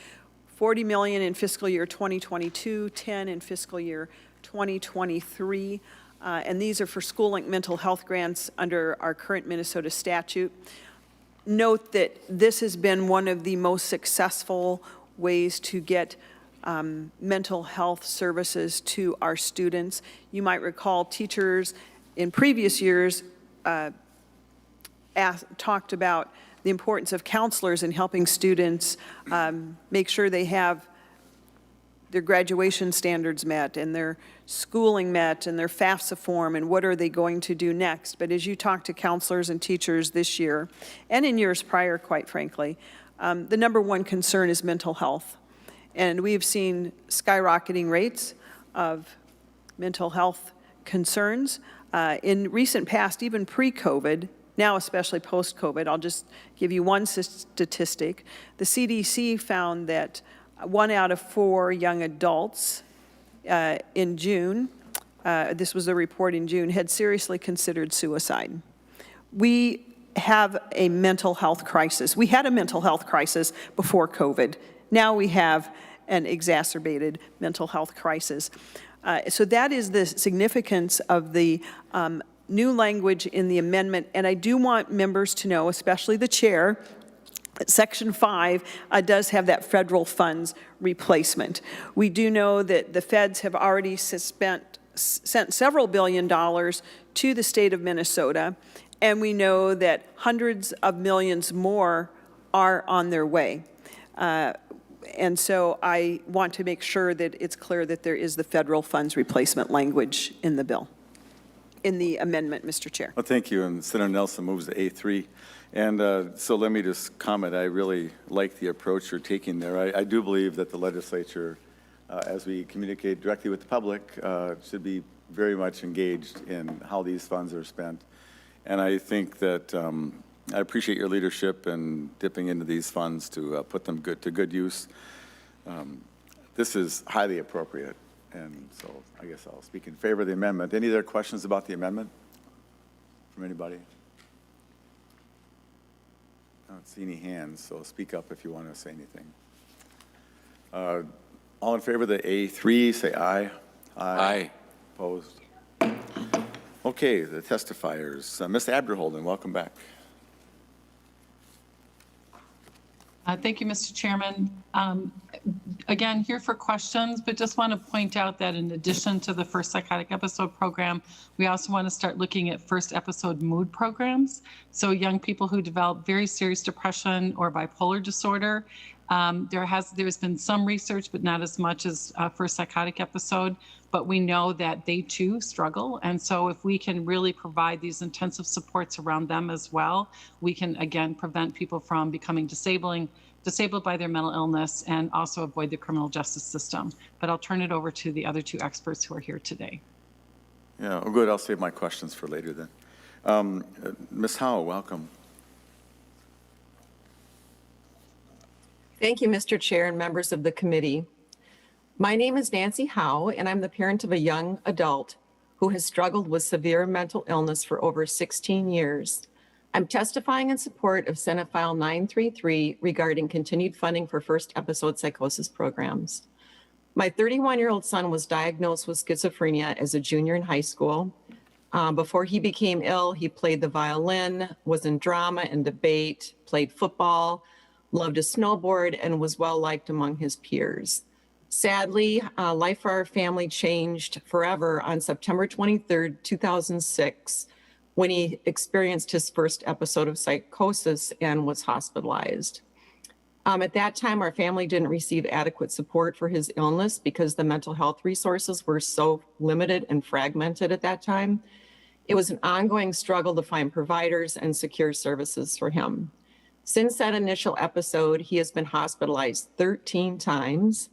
million in fiscal year 2022, 10 in fiscal year 2023, and these are for school-linked mental health grants under our current Minnesota statute. Note that this has been one of the most successful ways to get mental health services to our students. You might recall teachers in previous years talked about the importance of counselors in helping students make sure they have their graduation standards met and their schooling met and their FAFSA form and what are they going to do next. But as you talk to counselors and teachers this year, and in years prior, quite frankly, the number one concern is mental health. And we have seen skyrocketing rates of mental health concerns in recent past, even pre-COVID, now especially post-COVID. I'll just give you one statistic. The CDC found that 1 out of 4 young adults in June, this was a report in June, had seriously considered suicide. We have a mental health crisis. We had a mental health crisis before COVID. Now we have an exacerbated mental health crisis. So that is the significance of the new language in the amendment. And I do want members to know, especially the chair, Section 5 does have that federal funds replacement. We do know that the feds have already sent several $billions to the state of Minnesota, and we know that hundreds of millions more are on their way. And so I want to make sure that it's clear that there is the federal funds replacement language in the bill, in the amendment, Mr. Chair. Well, thank you. And Senator Nelson moves to A3. And so let me just comment, I really like the approach you're taking there. I do believe that the legislature, as we communicate directly with the public, should be very much engaged in how these funds are spent. And I think that I appreciate your leadership in dipping into these funds to put them to good use. This is highly appropriate. And so I guess I'll speak in favor of the amendment. Any other questions about the amendment from anybody? I don't see any hands, so speak up if you want to say anything. All in favor of the A3, say aye. Aye. Opposed? Okay, the testifiers. Ms. Abderholden, welcome back. Thank you, Mr. Chairman. Again, here for questions, but just want to point out that in addition to the first psychotic episode program, we also want to start looking at first episode mood programs. So young people who develop very serious depression or bipolar disorder. There's been some research, but not as much as first psychotic episode, but we know that they too struggle. And so if we can really provide these intensive supports around them as well, we can again prevent people from becoming disabled by their mental illness and also avoid the criminal justice system. But I'll turn it over to the other two experts who are here today. Yeah, well, good. I'll save my questions for later then. Ms. Howe, welcome. Thank you, Mr. Chair and members of the committee. My name is Nancy Howe, and I'm the parent of a young adult who has struggled with severe mental illness for over 16 years. I'm testifying in support of Senate File 933 regarding continued funding for first episode psychosis programs. My 31-year-old son was diagnosed with schizophrenia as a junior in high school. Before he became ill, he played the violin, was in drama and debate, played football, loved to snowboard, and was well-liked among his peers. Sadly, life for our family changed forever on September 23rd, 2006, when he experienced his first episode of psychosis and was hospitalized. At that time, our family didn't receive adequate support for his illness because the mental health resources were so limited and fragmented at that time. It was an ongoing struggle to find providers and secure services for him. Since that initial episode, he has been hospitalized 13 times,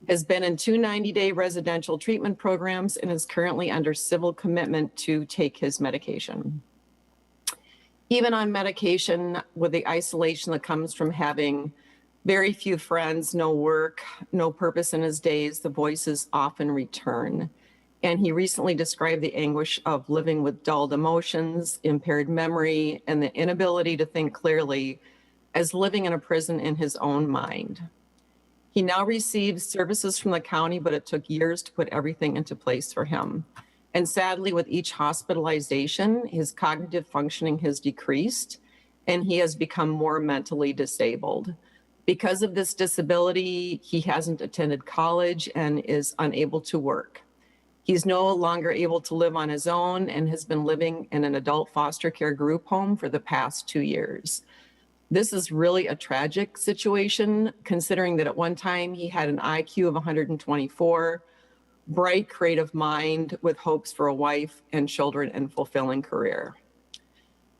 has been in 2 90-day residential treatment programs, and is currently under civil commitment to take his medication. Even on medication, with the isolation that comes from having very few friends, no work, no purpose in his days, the voices often return. And he recently described the anguish of living with dulled emotions, impaired memory, and the inability to think clearly as living in a prison in his own mind. He now receives services from the county, but it took years to put everything into place for him. And sadly, with each hospitalization, his cognitive functioning has decreased, and he has become more mentally disabled. Because of this disability, he hasn't attended college and is unable to work. He's no longer able to live on his own and has been living in an adult foster care group home for the past 2 years. This is really a tragic situation, considering that at one time he had an IQ of 124, bright, creative mind with hopes for a wife and children and fulfilling career.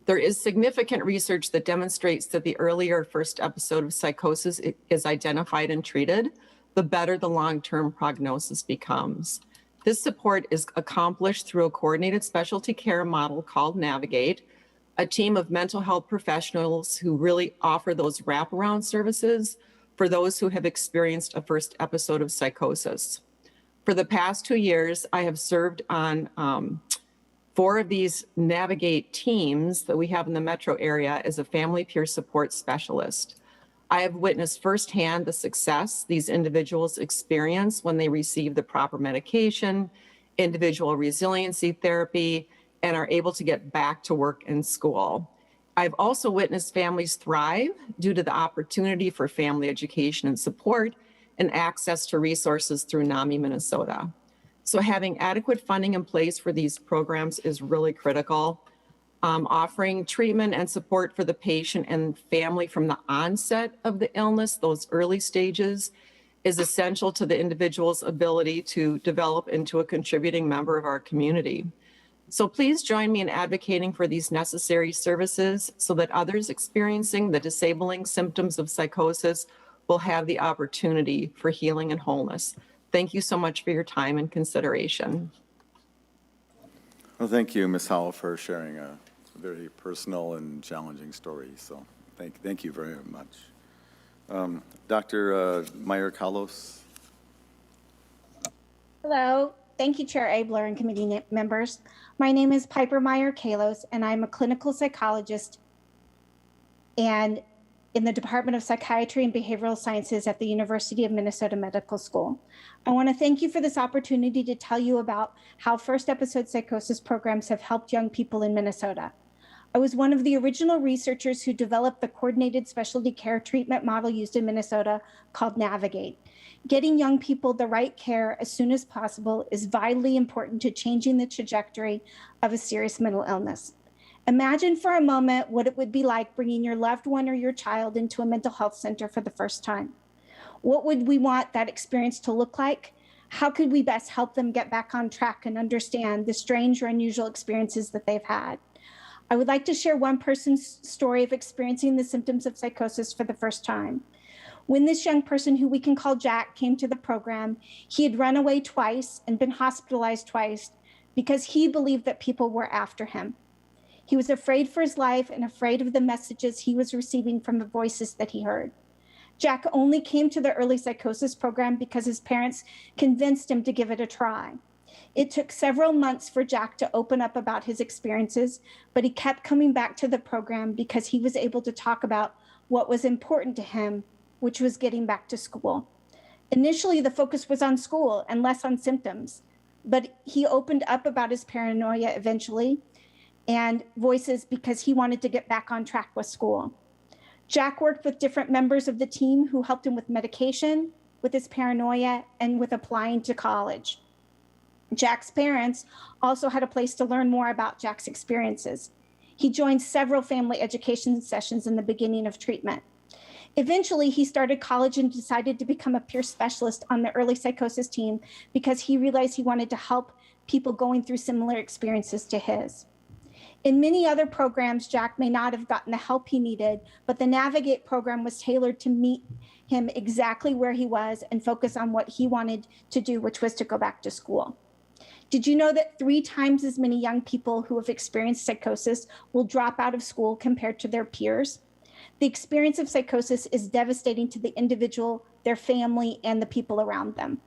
There is significant research that demonstrates that the earlier first episode of psychosis is identified and treated, the better the long-term prognosis becomes. This support is accomplished through a coordinated specialty care model called Navigate, a team of mental health professionals who really offer those wraparound services for those who have experienced a first episode of psychosis. For the past 2 years, I have served on 4 of these Navigate teams that we have in the metro area as a family peer support specialist. I have witnessed firsthand the success these individuals experience when they receive the proper medication, individual resiliency therapy, and are able to get back to work and school. I've also witnessed families thrive due to the opportunity for family education and support and access to resources through NAMI Minnesota. So having adequate funding in place for these programs is really critical. Offering treatment and support for the patient and family from the onset of the illness, those early stages, is essential to the individual's ability to develop into a contributing member of our community. So please join me in advocating for these necessary services so that others experiencing the disabling symptoms of psychosis will have the opportunity for healing and wholeness. Thank you so much for your time and consideration. Well, thank you, Ms. Howell, for sharing a very personal and challenging story. So thank you very much. Dr. Meyer-Kalos. Hello. Thank you, Chair Abler and committee members. My name is Piper Meyer-Kalos, and I'm a clinical psychologist and in the Department of Psychiatry and Behavioral Sciences at the University of Minnesota Medical School. I want to thank you for this opportunity to tell you about how first episode psychosis programs have helped young people in Minnesota. I was one of the original researchers who developed the coordinated specialty care treatment model used in Minnesota called Navigate. Getting young people the right care as soon as possible is vitally important to changing the trajectory of a serious mental illness. Imagine for a moment what it would be like bringing your loved one or your child into a mental health center for the first time. What would we want that experience to look like? How could we best help them get back on track and understand the strange or unusual experiences that they've had? I would like to share one person's story of experiencing the symptoms of psychosis for the first time. When this young person, who we can call Jack, came to the program, he had run away twice and been hospitalized twice because he believed that people were after him. He was afraid for his life and afraid of the messages he was receiving from the voices that he heard. Jack only came to the early psychosis program because his parents convinced him to give it a try. It took several months for Jack to open up about his experiences, but he kept coming back to the program because he was able to talk about what was important to him, which was getting back to school. Initially, the focus was on school and less on symptoms, but he opened up about his paranoia eventually and voices because he wanted to get back on track with school. Jack worked with different members of the team who helped him with medication, with his paranoia, and with applying to college. Jack's parents also had a place to learn more about Jack's experiences. He joined several family education sessions in the beginning of treatment. Eventually, he started college and decided to become a peer specialist on the early psychosis team because he realized he wanted to help people going through similar experiences to his. In many other programs, Jack may not have gotten the help he needed, but the Navigate program was tailored to meet him exactly where he was and focus on what he wanted to do, which was to go back to school. Did you know that 3 times as many young people who have experienced psychosis will drop out of school compared to their peers? The experience of psychosis is devastating to the individual, their family, and the people around them.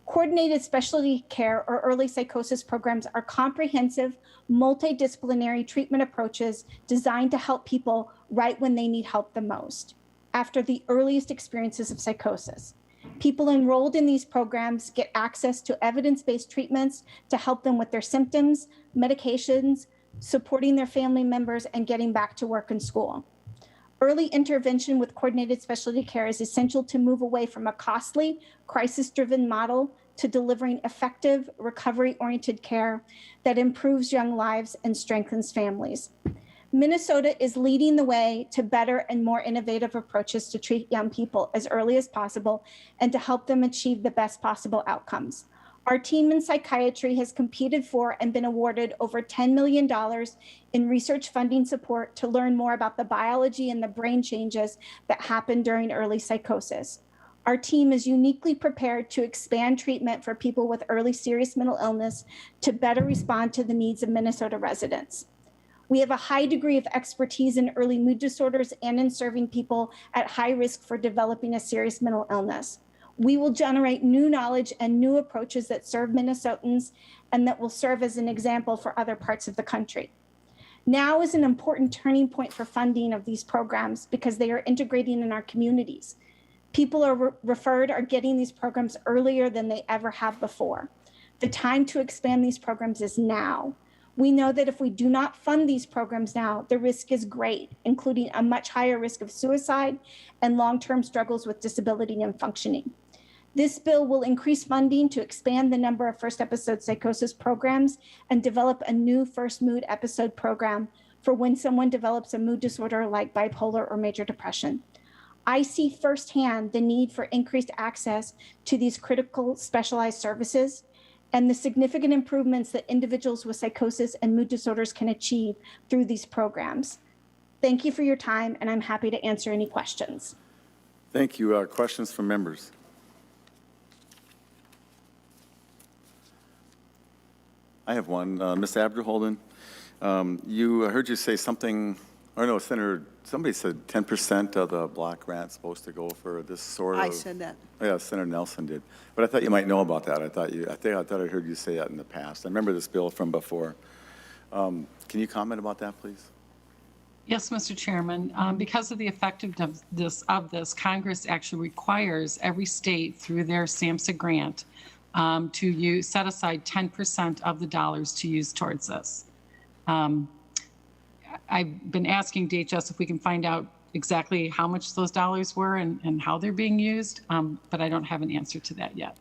Coordinated specialty care or early psychosis programs are comprehensive, multidisciplinary treatment approaches designed to help people right when they need help the most, after the earliest experiences of psychosis. People enrolled in these programs get access to evidence-based treatments to help them with their symptoms, medications, supporting their family members, and getting back to work and school. Early intervention with coordinated specialty care is essential to move away from a costly, crisis-driven model to delivering effective, recovery-oriented care that improves young lives and strengthens families. Minnesota is leading the way to better and more innovative approaches to treat young people as early as possible and to help them achieve the best possible outcomes. Our team in psychiatry has competed for and been awarded over $10 million in research funding support to learn more about the biology and the brain changes that happen during early psychosis. Our team is uniquely prepared to expand treatment for people with early serious mental illness to better respond to the needs of Minnesota residents. We have a high degree of expertise in early mood disorders and in serving people at high risk for developing a serious mental illness. We will generate new knowledge and new approaches that serve Minnesotans and that will serve as an example for other parts of the country. Now is an important turning point for funding of these programs because they are integrating in our communities. People are referred are getting these programs earlier than they ever have before. The time to expand these programs is now. We know that if we do not fund these programs now, the risk is great, including a much higher risk of suicide and long-term struggles with disability and functioning. This bill will increase funding to expand the number of first episode psychosis programs and develop a new first mood episode program for when someone develops a mood disorder like bipolar or major depression. I see firsthand the need for increased access to these critical specialized services and the significant improvements that individuals with psychosis and mood disorders can achieve through these programs. Thank you for your time, and I'm happy to answer any questions. Thank you. Questions from members? I have one. Ms. Abderholden, I heard you say something, or no, Senator, somebody said 10% of the block grant's supposed to go for this sort of. I said that. Yeah, Senator Nelson did. But I thought you might know about that. I thought I heard you say that in the past. I remember this bill from before. Can you comment about that, please? Yes, Mr. Chairman. Because of the effectiveness of this, Congress actually requires every state through their SAMHSA grant to set aside 10% of the dollars to use towards this. I've been asking DHS if we can find out exactly how much those dollars were and how they're being used, but I don't have an answer to that yet.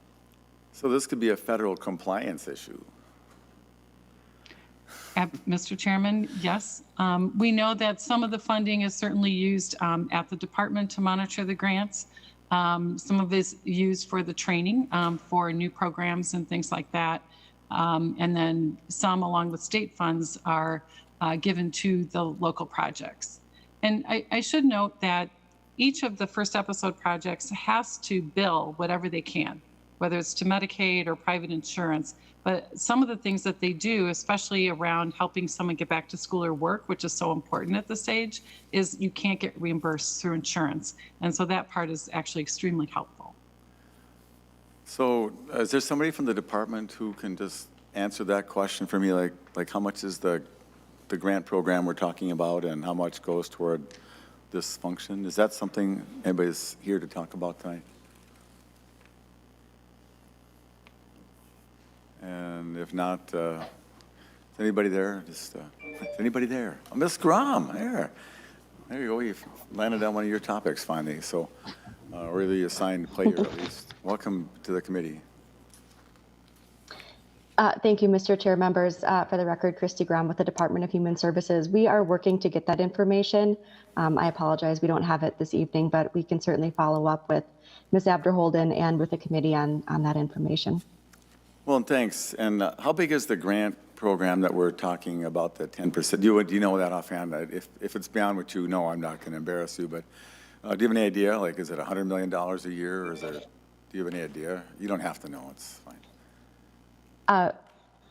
So this could be a federal compliance issue. Mr. Chairman, yes. We know that some of the funding is certainly used at the department to monitor the grants. Some of it is used for the training for new programs and things like that. And then some, along with state funds, are given to the local projects. And I should note that each of the first episode projects has to bill whatever they can, whether it's to Medicaid or private insurance. But some of the things that they do, especially around helping someone get back to school or work, which is so important at this age, is you can't get reimbursed through insurance. And so that part is actually extremely helpful. So is there somebody from the department who can just answer that question for me? Like how much is the grant program we're talking about and how much goes toward this function? Is that something anybody's here to talk about tonight? And if not, is anybody there? Is anybody there? Oh, Ms. Grom, there you go. You've landed on one of your topics finally. So, or the assigned player at least. Welcome to the committee. Thank you, Mr. Chair, members. For the record, Christy Grom with the Department of Human Services. We are working to get that information. I apologize, we don't have it this evening, but we can certainly follow up with Ms. Abderholden and with the committee on that information. Well, and thanks. And how big is the grant program that we're talking about, the 10%? Do you know that offhand? If it's beyond what you know, I'm not going to embarrass you, but do you have any idea? Like, is it $100 million a year, or is it, do you have any idea? You don't have to know, it's fine.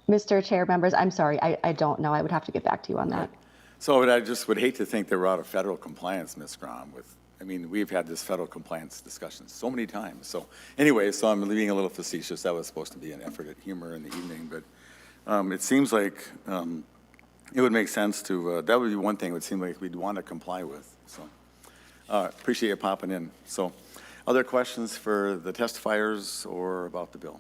Mr. Chair, members, I'm sorry, I don't know. I would have to get back to you on that. So I just would hate to think that we're out of federal compliance, Ms. Grom, I mean, we've had this federal compliance discussion so many times. So anyway, so I'm being a little facetious. That was supposed to be an effort at humor in the evening, but it seems like it would make sense to, that would be one thing it would seem like we'd want to comply with. So appreciate you popping in. So other questions for the testifiers or about the bill?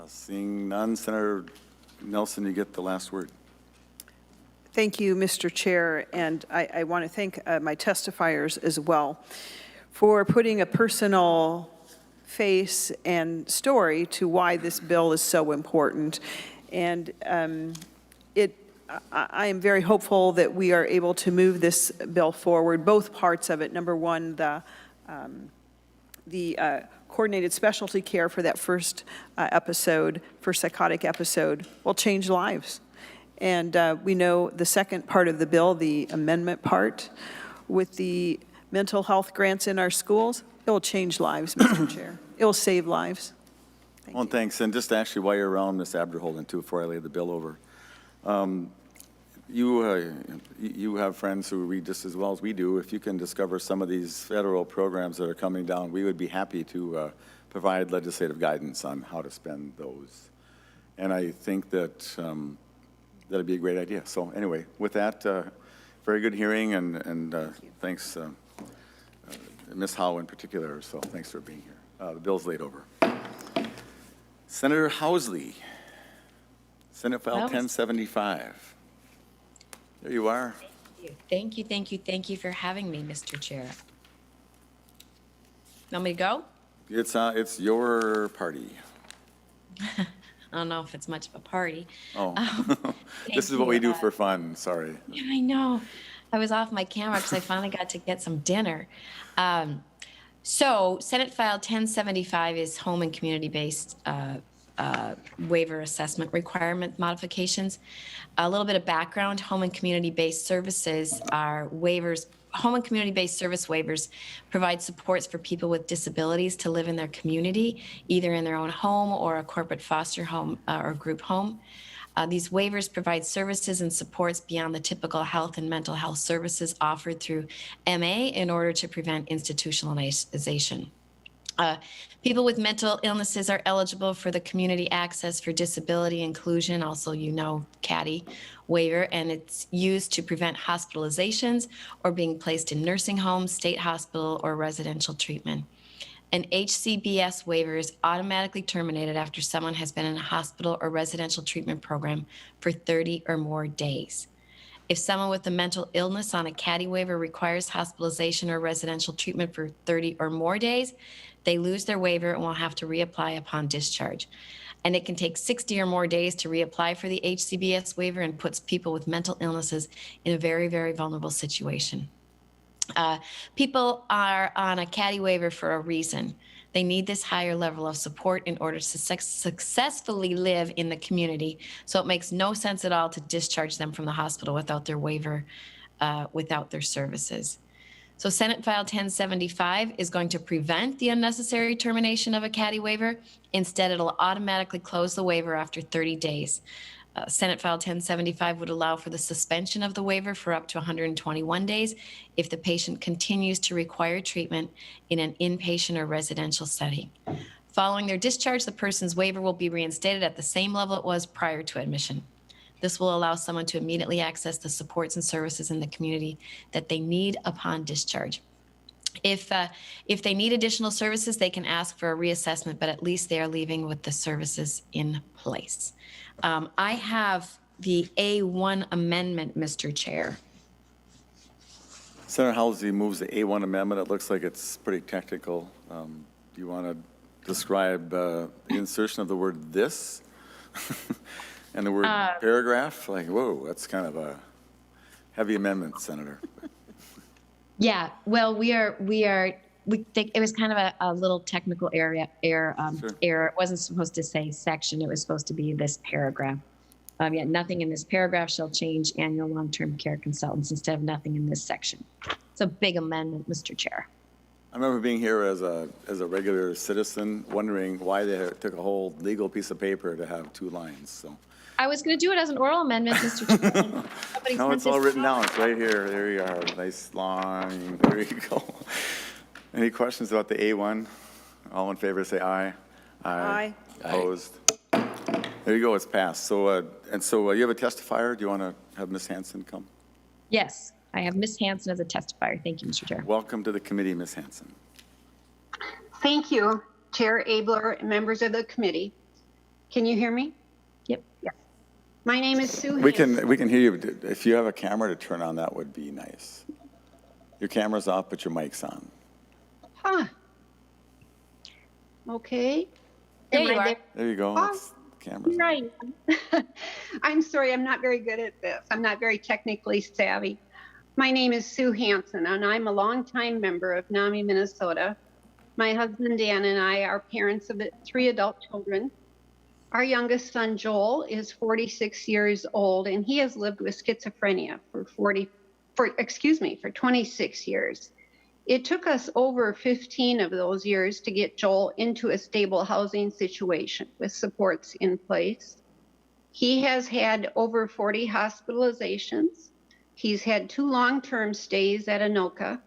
Seeing none, Senator Nelson, you get the last word. Thank you, Mr. Chair, and I want to thank my testifiers as well for putting a personal face and story to why this bill is so important. And I am very hopeful that we are able to move this bill forward, both parts of it. Number one, the coordinated specialty care for that first psychotic episode will change lives. And we know the second part of the bill, the amendment part, with the mental health grants in our schools, it will change lives, Mr. Chair. It will save lives. Well, thanks. And just actually while you're around, Ms. Abderholden, too, before I lay the bill over, you have friends who read just as well as we do. If you can discover some of these federal programs that are coming down, we would be happy to provide legislative guidance on how to spend those. And I think that that'd be a great idea. So anyway, with that, very good hearing, and thanks, Ms. Howe in particular. So thanks for being here. The bill's laid over. Senator Housley, Senate File 1075. There you are. Thank you for having me, Mr. Chair. Want me to go? It's your party. I don't know if it's much of a party. Oh, this is what we do for fun. Sorry. Yeah, I know. I was off my camera because I finally got to get some dinner. So Senate File 1075 is home and community-based waiver assessment requirement modifications. A little bit of background: home and community-based services are waivers. Home and community-based service waivers provide supports for people with disabilities to live in their community, either in their own home or a corporate foster home or group home. These waivers provide services and supports beyond the typical health and mental health services offered through MA in order to prevent institutionalization. People with mental illnesses are eligible for the Community Access for Disability Inclusion, also CADI waiver, and it's used to prevent hospitalizations or being placed in nursing homes, state hospital, or residential treatment. An HCBS waiver is automatically terminated after someone has been in a hospital or residential treatment program for 30 or more days. If someone with a mental illness on a CADI waiver requires hospitalization or residential treatment for 30 or more days, they lose their waiver and will have to reapply upon discharge. And it can take 60 or more days to reapply for the HCBS waiver, and puts people with mental illnesses in a very, very vulnerable situation. People are on a CADI waiver for a reason. They need this higher level of support in order to successfully live in the community. So it makes no sense at all to discharge them from the hospital without their waiver, without their services. So Senate File 1075 is going to prevent the unnecessary termination of a CADI waiver. Instead, it'll automatically close the waiver after 30 days. Senate File 1075 would allow for the suspension of the waiver for up to 121 days if the patient continues to require treatment in an inpatient or residential setting. Following their discharge, the person's waiver will be reinstated at the same level it was prior to admission. This will allow someone to immediately access the supports and services in the community that they need upon discharge. If they need additional services, they can ask for a reassessment, but at least they are leaving with the services in place. I have the A1 amendment, Mr. Chair. Senator Housley moves the A1 amendment. It looks like it's pretty technical. Do you want to describe the insertion of the word "this" and the word "paragraph"? Like, whoa, that's kind of a heavy amendment, Senator. Yeah, well, we think it was kind of a little technical error. It wasn't supposed to say section. It was supposed to be this paragraph. Yet nothing in this paragraph shall change annual long-term care consultants instead of nothing in this section. It's a big amendment, Mr. Chair. I remember being here as a regular citizen, wondering why they took a whole legal piece of paper to have 2 lines. So I was going to do it as an oral amendment, Mr. Chair. no, it's all written down. It's right here. There you are. Nice long. There you go. Any questions about the A1? All in favor, say aye. Aye. Opposed? There you go. It's passed. So, you have a testifier. Do you want to have Ms. Hanson come? Yes, I have Ms. Hanson as a testifier. Thank you, Mr. Chair. Welcome to the committee, Ms. Hanson. Thank you, Chair Abler and members of the committee. Can you hear me? Yep. Yes. My name is Sue We Hanson. can hear you. If you have a camera to turn on, that would be nice. Your camera's off, but your mic's on. Huh. Okay. There Am you I are. there? There you go. Oh, It's the camera's on. right. I'm sorry, I'm not very good at this. I'm not very technically savvy. My name is Sue Hansen, and I'm a longtime member of NAMI, Minnesota. My husband Dan and I are parents of 3 adult children. Our youngest son Joel is 46 years old, and he has lived with schizophrenia for 26 years. It took us over 15 of those years to get Joel into a stable housing situation with supports in place. He has had over 40 hospitalizations. He's had 2 long-term stays at Anoka,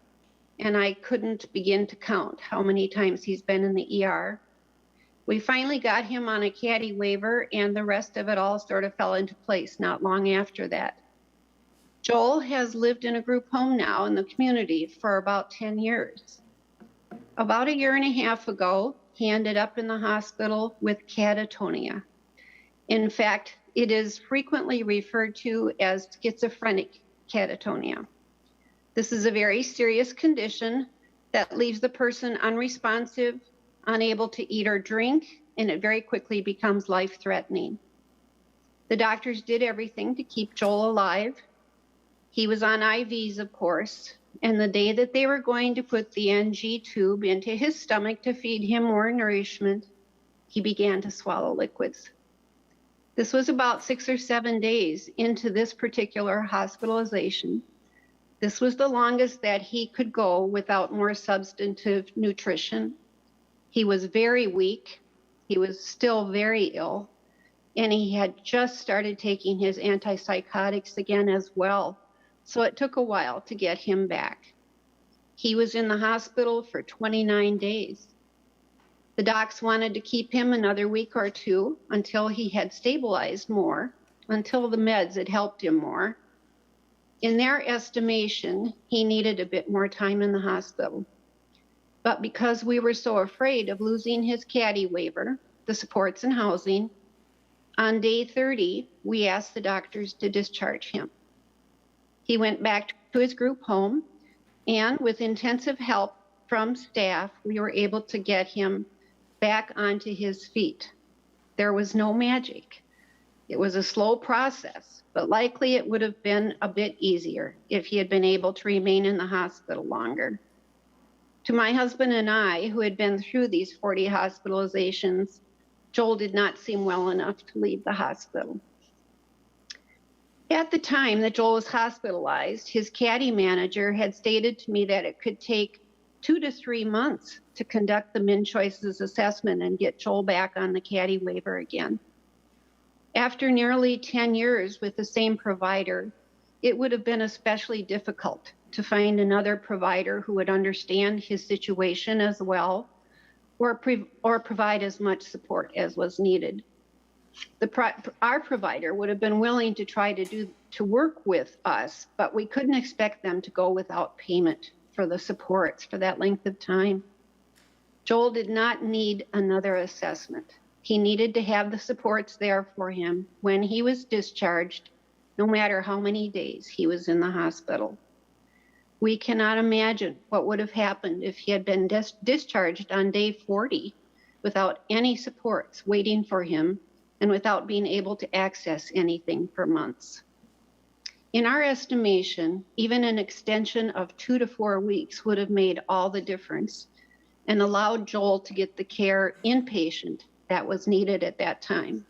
and I couldn't begin to count how many times he's been in the ER. We finally got him on a caddy waiver, and the rest of it all sort of fell into place not long after that. Joel has lived in a group home now in the community for about 10 years. About a year and a half ago, he ended up in the hospital with catatonia. In fact, it is frequently referred to as schizophrenic catatonia. This is a very serious condition that leaves the person unresponsive, unable to eat or drink, and it very quickly becomes life-threatening. The doctors did everything to keep Joel alive. He was on IVs, of course, and the day that they were going to put the NG tube into his stomach to feed him more nourishment, he began to swallow liquids. This was about 6 or 7 days into this particular hospitalization. This was the longest that he could go without more substantive nutrition. He was very weak. He was still very ill, and he had just started taking his antipsychotics again as well. So it took a while to get him back. He was in the hospital for 29 days. The docs wanted to keep him another week or 2 until he had stabilized more, until the meds had helped him more. In their estimation, he needed a bit more time in the hospital. But because we were so afraid of losing his caddy waiver, the supports and housing, on day 30, we asked the doctors to discharge him. He went back to his group home, and with intensive help from staff, we were able to get him back onto his feet. There was no magic. It was a slow process, but likely it would have been a bit easier if he had been able to remain in the hospital longer. To my husband and I, who had been through these 40 hospitalizations, Joel did not seem well enough to leave the hospital. At the time that Joel was hospitalized, his caddy manager had stated to me that it could take 2 to 3 months to conduct the MinChoices assessment and get Joel back on the caddy waiver again. After nearly 10 years with the same provider, it would have been especially difficult to find another provider who would understand his situation as well, or provide as much support as was needed. Our provider would have been willing to try to work with us, but we couldn't expect them to go without payment for the supports for that length of time. Joel did not need another assessment. He needed to have the supports there for him when he was discharged, no matter how many days he was in the hospital. We cannot imagine what would have happened if he had been discharged on day 40 without any supports waiting for him and without being able to access anything for months. In our estimation, even an extension of 2 to 4 weeks would have made all the difference and allowed Joel to get the care inpatient that was needed at that time.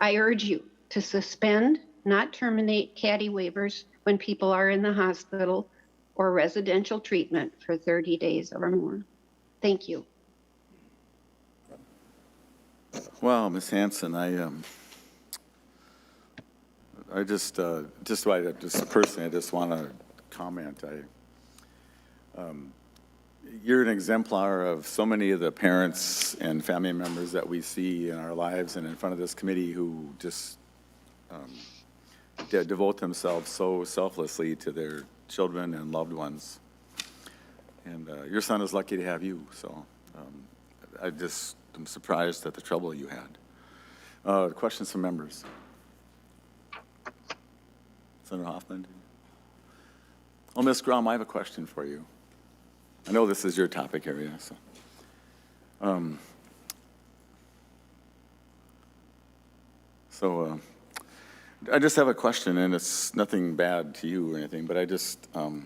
I urge you to suspend, not terminate caddy waivers when people are in the hospital or residential treatment for 30 days or more. Thank you. Well, Ms. Hansen, I personally, I just want to comment. You're an exemplar of so many of the parents and family members that we see in our lives and in front of this committee who just devote themselves so selflessly to their children and loved ones. And your son is lucky to have you, so I'm surprised at the trouble you had. Questions from members? Senator Hoffman? Oh, Ms. Grom, I have a question for you. I know this is your topic area. So, So I just have a question, and it's nothing bad to you or anything, but I just, well,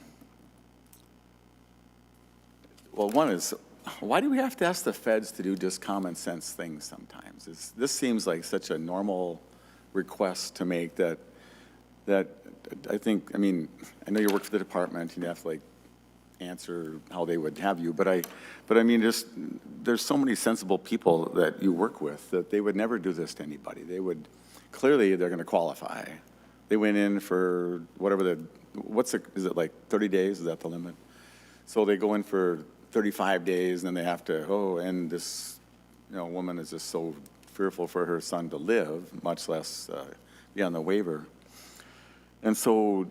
one is, why do we have to ask the feds to do just common sense things sometimes? This seems like such a normal request to make that I think, I mean, I know you work for the department, and you have to like answer how they would have you, but I mean, just, there's so many sensible people that you work with that they would never do this to anybody. They would, clearly they're gonna qualify. They went in for whatever is it like 30 days, is that the limit? So they go in for 35 days, and then they have to, and this, woman is just so fearful for her son to live, much less be on the waiver. And so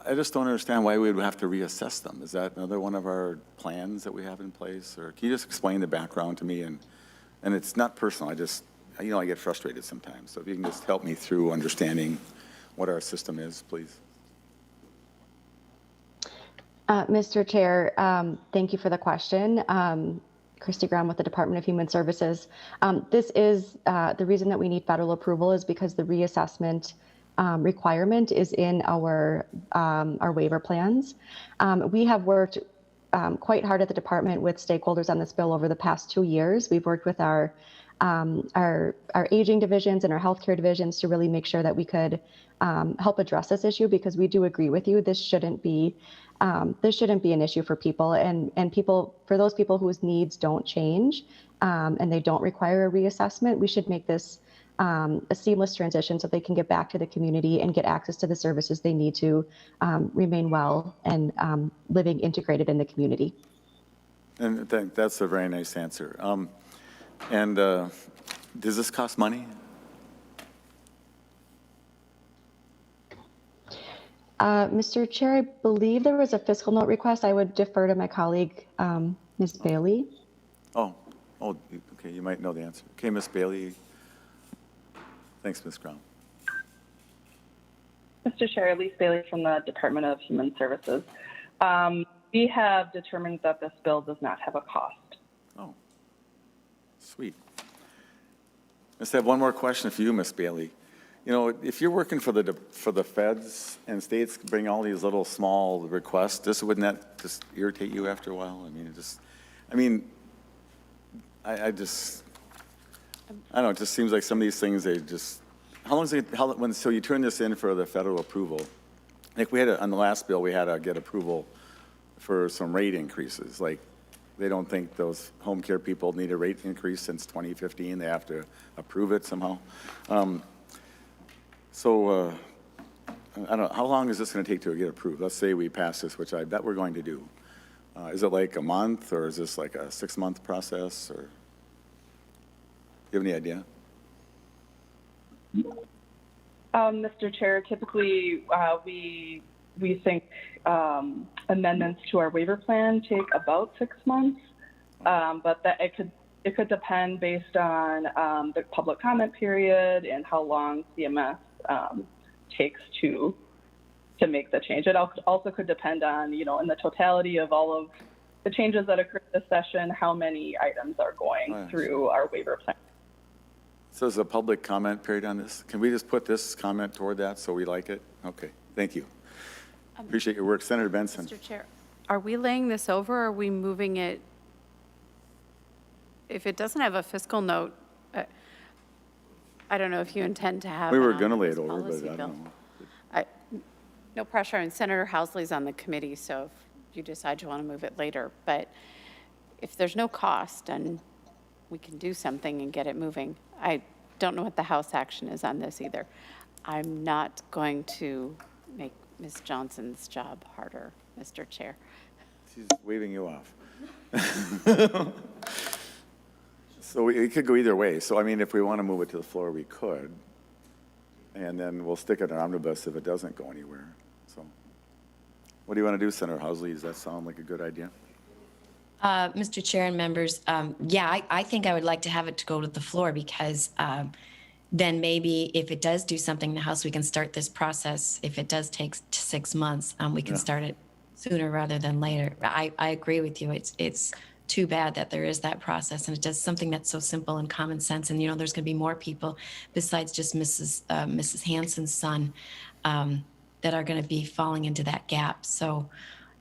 I just don't understand why we would have to reassess them. Is that another one of our plans that we have in place? Or can you just explain the background to me? And it's not personal, I just, I get frustrated sometimes. So if you can just help me through understanding what our system is, please. Mr. Chair, thank you for the question. Christy Graham with the Department of Human Services. This is the reason that we need federal approval is because the reassessment requirement is in our waiver plans. We have worked quite hard at the department with stakeholders on this bill over the past 2 years. We've worked with our aging divisions and our healthcare divisions to really make sure that we could help address this issue, because we do agree with you. This shouldn't be an issue for people, and for those people whose needs don't change and they don't require a reassessment. We should make this a seamless transition so they can get back to the community and get access to the services they need to remain well and living integrated in the community. And that's a very nice answer. Does this cost money? Mr. Chair, I believe there was a fiscal note request. I would defer to my colleague, Ms. Bailey. Oh, okay, you might know the answer. Okay, Ms. Bailey. Thanks, Ms. Brown. Mr. Chair, Elise Bailey from the Department of Human Services. We have determined that this bill does not have a cost. Oh, sweet. I just have one more question for you, Ms. Bailey. If you're working for the feds and states bring all these little small requests, wouldn't that just irritate you after a while? I mean, I don't know, it just seems like some of these things, so you turn this in for the federal approval. Like on the last bill, we had to get approval for some rate increases. Like, they don't think those home care people need a rate increase since 2015. They have to approve it somehow. So I don't know, how long is this going to take to get approved? Let's say we pass this, which I bet we're going to do. Is it like a month, or is this like a 6-month process, or do you have any idea? Mr. Chair, typically we think amendments to our waiver plan take about 6 months, but that it could depend based on the public comment period and how long CMS takes to make the change. It also could depend on, in the totality of all of the changes that occurred this session, how many items are going through our waiver plan. So there's a public comment period on this. Can we just put this comment toward that so we like it? Okay, thank you. Appreciate your work. Senator Benson. Mr. Chair, are we laying this over, or are we moving it? If it doesn't have a fiscal note, I don't know if you intend to have. We were going to lay it over, but I don't know. No pressure, and Senator Housley's on the committee, so if you decide you want to move it later. But if there's no cost, and we can do something and get it moving. I don't know what the House action is on this either. I'm not going to make Ms. Johnson's job harder, Mr. Chair. She's waving you off. So it could go either way. So, I mean, if we want to move it to the floor, we could. And then we'll stick it in omnibus if it doesn't go anywhere. So what do you want to do, Senator Housley? Does that sound like a good idea? Mr. Chair and members, yeah, I think I would like to have it to go to the floor, because then maybe if it does do something in the House, we can start this process. If it does take 6 months, we can start it sooner rather than later. I agree with you. It's too bad that there is that process, and it does something that's so simple and common sense. And, you know, there's going to be more people besides just Mrs. Hanson's son that are going to be falling into that gap. So,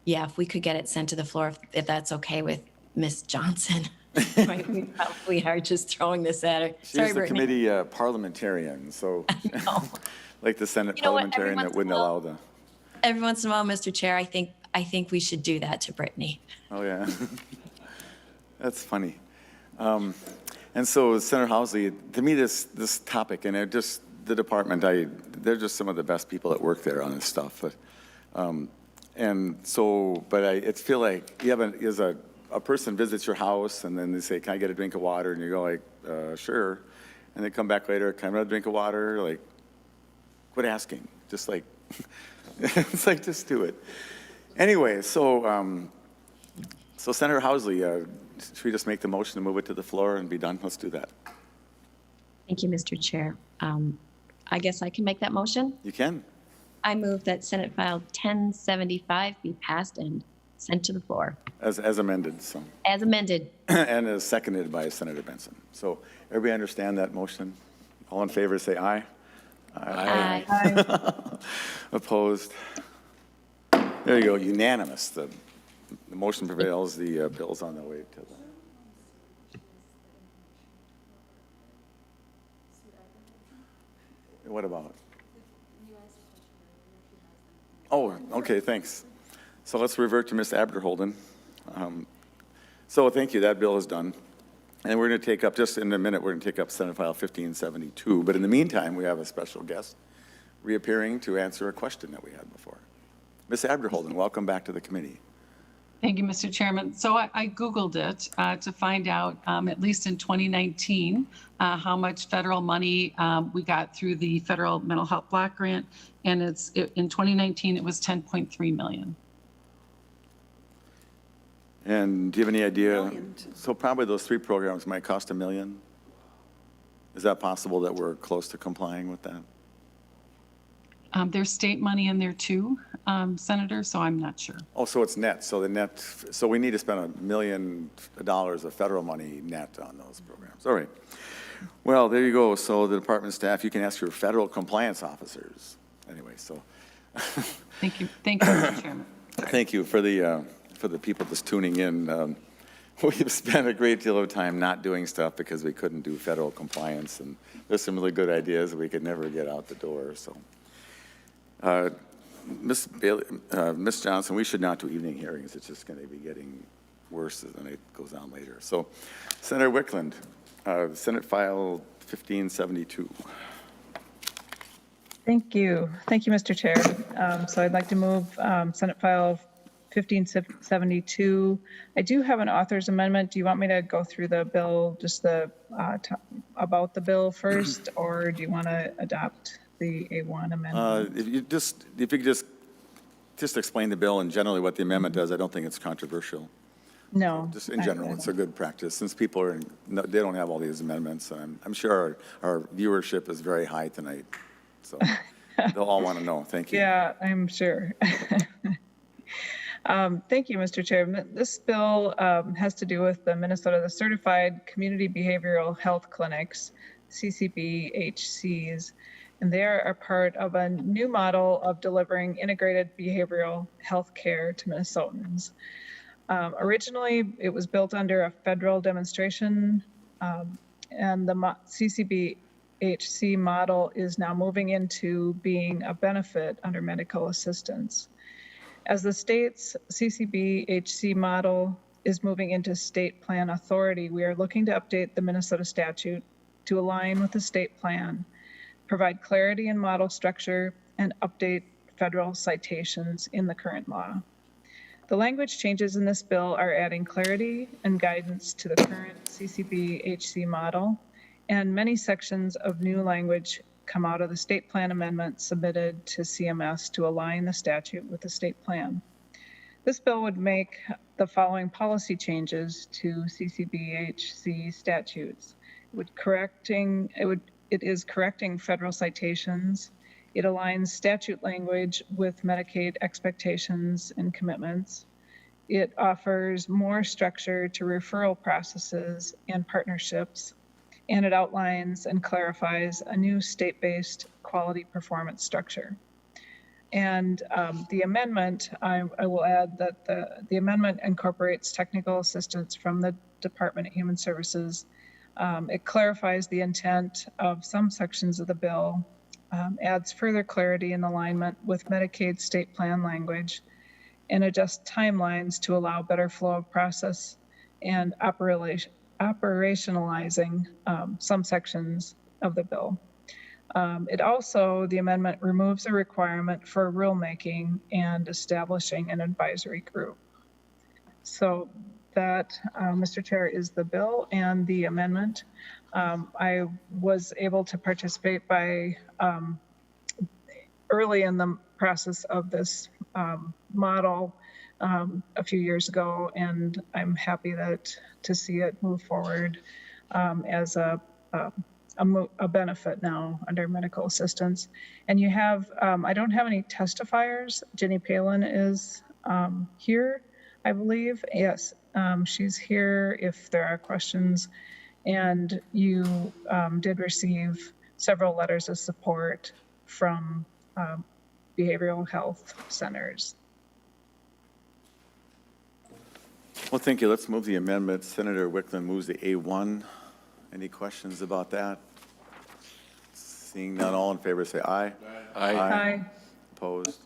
yeah, if we could get it sent to the floor, if that's okay with Miss Johnson. We probably are just throwing this at her. She's Sorry, the Brittany. committee parliamentarian, so like the Senate You know what, parliamentarian that wouldn't allow the. Every once in a while, Mr. Chair, I think we should do that to Brittany. Oh, yeah. That's funny. And so Senator Housley, to me, this topic, and the department, they're just some of the best people that work there on this stuff. But, and so, but I feel like you have a person visits your house and then they say, can I get a drink of water? And you go like, sure. And they come back later, can I have a drink of water? Like, quit asking. Just like, it's like, just do it. Anyway, so Senator Housley, should we just make the motion to move it to the floor and be done? Let's do that. Thank you, Mr. Chair. I guess I can make that motion. You can. I move that Senate File 1075 be passed and sent to the floor. As amended, so. As amended. And as seconded by Senator Benson. So everybody understand that motion? All in favor, say aye. Aye. Aye. Opposed? There you go, unanimous. The motion prevails. The bill's on the way to the. What about? Oh, okay, thanks. So let's revert to Ms. Abderholden. So thank you, that bill is done. And we're going to take up, just in a minute, we're going to take up Senate File 1572. But in the meantime, we have a special guest reappearing to answer a question that we had before. Ms. Abderholden, welcome back to the committee. Thank you, Mr. Chairman. So I Googled it to find out, at least in 2019, how much federal money we got through the federal mental health block grant. And in 2019, it was 10.3 million. And do you have any idea? So probably those 3 programs might cost $1 million. Is that possible that we're close to complying with that? There's state money in there too, Senator, so I'm not sure. Oh, so it's net. So so we need to spend $1 million of federal money net on those programs. All right. Well, there you go. So the department staff, you can ask your federal compliance officers. Anyway, so. Thank you, Mr. Chairman. Thank you for the people just tuning in. We've spent a great deal of time not doing stuff because we couldn't do federal compliance, and there's some really good ideas that we could never get out the door. So, Ms. Johnson, we should not do evening hearings. It's just going to be getting worse as it goes on later. So, Senator Wickland, Senate File 1572. Thank you, Mr. Chair. So I'd like to move Senate File 1572. I do have an author's amendment. Do you want me to go through the bill, just about the bill first, or do you want to adopt the A1 amendment? If you could just explain the bill and generally what the amendment does, I don't think it's controversial. No. Just in general, it's a good practice since people they don't have all these amendments. I'm sure our viewership is very high tonight, so they'll all want to know. Thank you. Yeah, I'm sure. Thank you, Mr. Chair. This bill has to do with the Certified Community Behavioral Health Clinics, CCBHCs, and they are a part of a new model of delivering integrated behavioral health care to Minnesotans. Originally, it was built under a federal demonstration, and the CCBHC model is now moving into being a benefit under medical assistance. As the state's CCBHC model is moving into state plan authority, we are looking to update the Minnesota statute to align with the state plan, provide clarity in model structure, and update federal citations in the current law. The language changes in this bill are adding clarity and guidance to the current CCBHC model, and many sections of new language come out of the state plan amendment submitted to CMS to align the statute with the state plan. This bill would make the following policy changes to CCBHC statutes. It is correcting federal citations. It aligns statute language with Medicaid expectations and commitments. It offers more structure to referral processes and partnerships, and it outlines and clarifies a new state-based quality performance structure. And the amendment, I will add that the amendment incorporates technical assistance from the Department of Human Services. It clarifies the intent of some sections of the bill, adds further clarity and alignment with Medicaid state plan language, and adjusts timelines to allow better flow of process and operationalizing some sections of the bill. The amendment removes a requirement for rulemaking and establishing an advisory group. So that, Mr. Chair, is the bill and the amendment. I was able to participate by early in the process of this model a few years ago, and I'm happy to see it move forward as a benefit now under medical assistance. And you have, I don't have any testifiers. Jenny Palin is here, I believe. Yes, she's here if there are questions. And you did receive several letters of support from behavioral health centers. Well, thank you. Let's move the amendment. Senator Wickland moves the A1. Any questions about that? Seeing none, all in favor say aye. Aye. Aye. Opposed?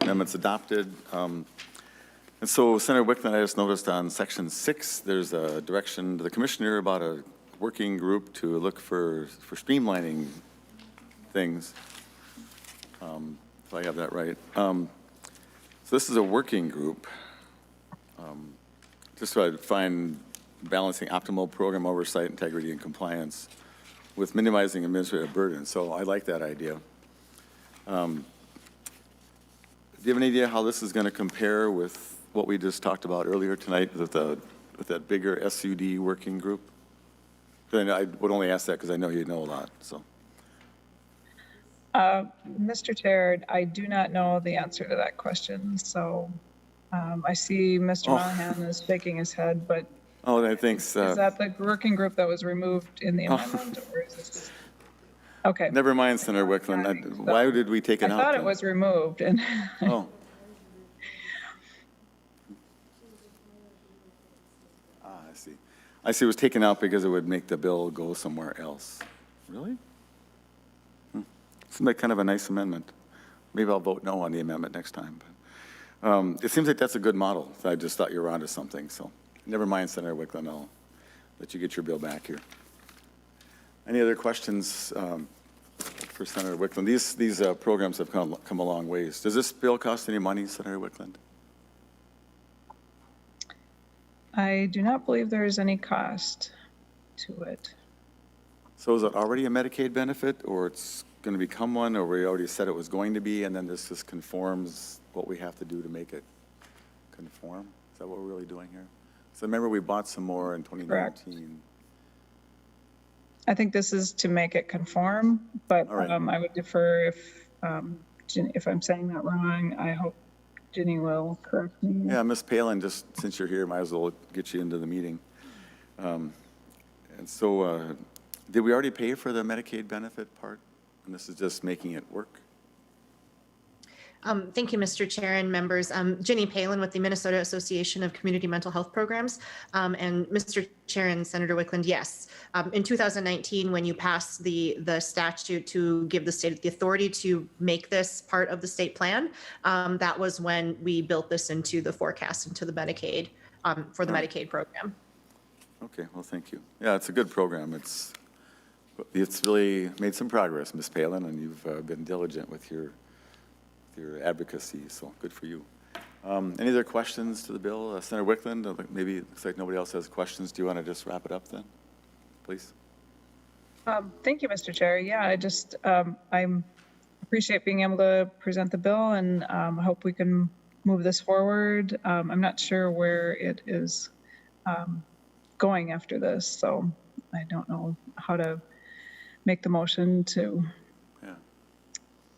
Amendment's adopted. And so, Senator Wickland, I just noticed on section 6, there's a direction to the commissioner about a working group to look for streamlining things. If I have that right. So this is a working group. Just so I find balancing optimal program oversight, integrity, and compliance with minimizing administrative burden. So I like that idea. Do you have any idea how this is going to compare with what we just talked about earlier tonight with that bigger SUD working group? Then I would only ask that because I know you know a lot. So. Mr. Chair, I do not know the answer to that question. So I see Mr. Monahan is shaking his head, but I think so. Is that the working group that was removed in the amendment, or is this? Okay. Never mind, Senator Wickland. Why did we take it out? I thought it was removed. And oh. I see. I see it was taken out because it would make the bill go somewhere else. Really? Seems like kind of a nice amendment. Maybe I'll vote no on the amendment next time. But it seems like that's a good model. So I just thought you were onto something. So never mind, Senator Wickland. I'll let you get your bill back here. Any other questions for Senator Wickland? These programs have come a long ways. Does this bill cost any money, Senator Wickland? I do not believe there is any cost to it. So is it already a Medicaid benefit, or it's going to become one, or we already said it was going to be, and then this just conforms what we have to do to make it conform? Is that what we're really doing here? So remember, we bought some more in 2019. Correct. I think this is to make it conform, but right. I would defer if I'm saying that wrong. I hope Ginny will correct me. Yeah, Ms. Palin, just since you're here, might as well get you into the meeting. And so did we already pay for the Medicaid benefit part? And this is just making it work? Thank you, Mr. Chair and members. Ginny Palin with the Minnesota Association of Community Mental Health Programs. And Mr. Chair and Senator Wickland, yes. In 2019, when you passed the statute to give the state the authority to make this part of the state plan, that was when we built this into the forecast, into the Medicaid, for the Medicaid program. Okay, well, thank you. Yeah, it's a good program. It's really made some progress, Ms. Palin, and you've been diligent with your advocacy, so good for you. Any other questions to the bill? Senator Wickland, maybe it looks like nobody else has questions. Do you want to just wrap it up then, please? Thank you, Mr. Chair. Yeah, I appreciate being able to present the bill, and I hope we can move this forward. I'm not sure where it is going after this, so I don't know how to make the motion to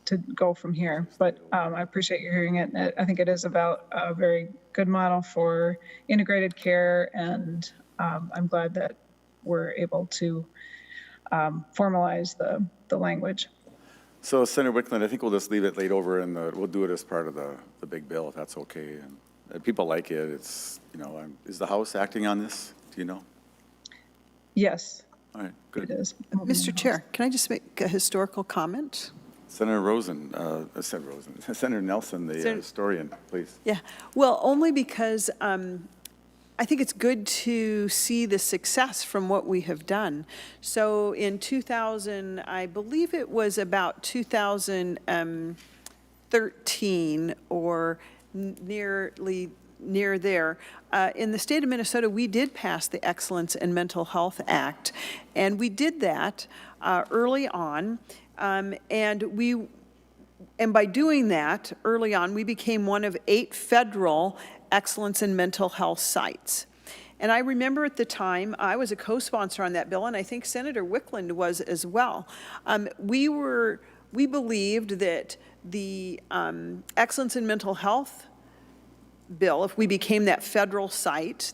to go from here. But I appreciate you hearing it. And I think it is about a very good model for integrated care, and I'm glad that we're able to formalize the language. So Senator Wickland, I think we'll just leave it laid over and we'll do it as part of the big bill, if that's okay. And people like it. It's, you know, is the House acting on this? Do you know? Yes. All right, good. It is. Mr. Chair, can I just make a historical comment? Senator Nelson, the historian, please. Yeah, well, only because I think it's good to see the success from what we have done. So in 2000, I believe it was about 2013 or near there, in the state of Minnesota, we did pass the Excellence in Mental Health Act, and we did that early on, and by doing that early on, we became one of 8 federal excellence in mental health sites. And I remember at the time, I was a co-sponsor on that bill, and I think Senator Wickland was as well. We believed that the excellence in mental health bill, if we became that federal site,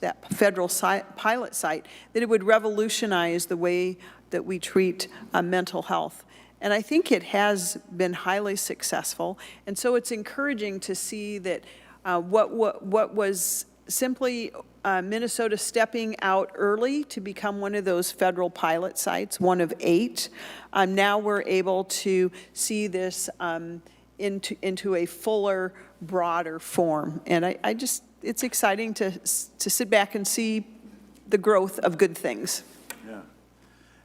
pilot site, that it would revolutionize the way that we treat mental health. And I think it has been highly successful. And so it's encouraging to see that what was simply Minnesota stepping out early to become one of those federal pilot sites, one of 8. Now we're able to see this into a fuller, broader form. And I just, it's exciting to sit back and see the growth of good things. Yeah.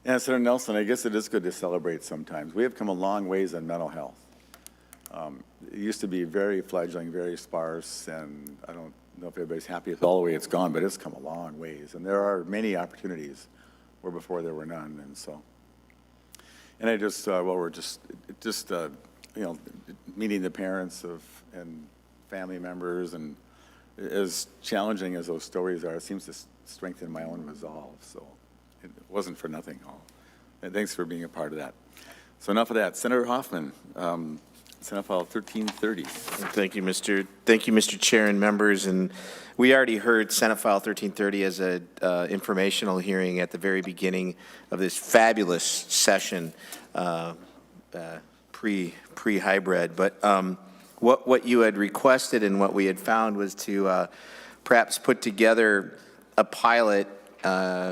Yeah, Senator Nelson, I guess it is good to celebrate sometimes. We have come a long ways in mental health. It used to be very fledgling, very sparse, and I don't know if everybody's happy with all the way it's gone, but it's come a long ways. And there are many opportunities where before there were none, and so. And I just, we're just you know, meeting the parents and family members, and as challenging as those stories are, it seems to strengthen my own resolve. So it wasn't for nothing. And thanks for being a part of that. So enough of that. Senator Hoffman, Senate File 1330. Thank you, Mr. Chair and members. And we already heard Senate File 1330 as a informational hearing at the very beginning of this fabulous session, pre-hybrid. But what you had requested and what we had found was to perhaps put together a pilot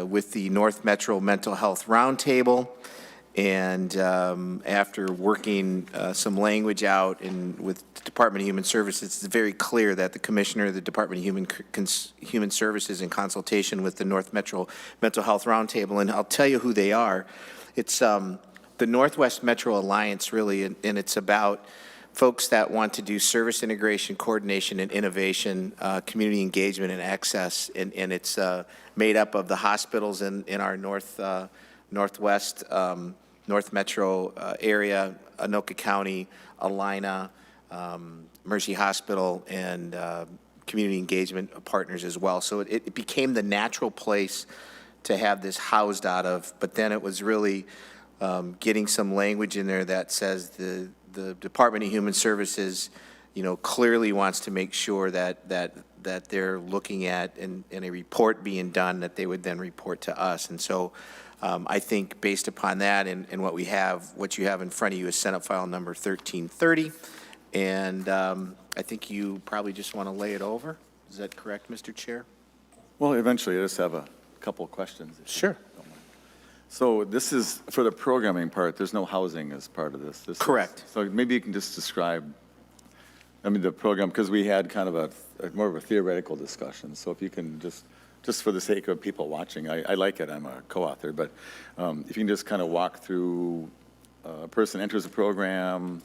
with the North Metro Mental Health Roundtable. And after working some language out with the Department of Human Services, it's very clear that the Commissioner of the Department of Human Services, in consultation with the North Metro Mental Health Roundtable, and I'll tell you who they are. It's the Northwest Metro Alliance, really, and it's about folks that want to do service integration, coordination, and innovation, community engagement, and access, and it's made up of the hospitals in our Northwest North Metro area, Anoka County, Alina, Mercy Hospital, and community engagement partners as well. So it became the natural place to have this housed out of, but then it was really getting some language in there that says the Department of Human Services, you know, clearly wants to make sure that they're looking at and a report being done that they would then report to us. And so I think based upon that and what you have in front of you is Senate File number 1330. And I think you probably just want to lay it over. Is that correct, Mr. Chair? Well, eventually I just have a couple of questions. Sure. So this is for the programming part. There's no housing as part of this. Correct. So maybe you can just describe, the program, because we had kind of more of a theoretical discussion. So if you can just for the sake of people watching, I like it. I'm a co-author, but if you can just kind of walk through, a person enters the program,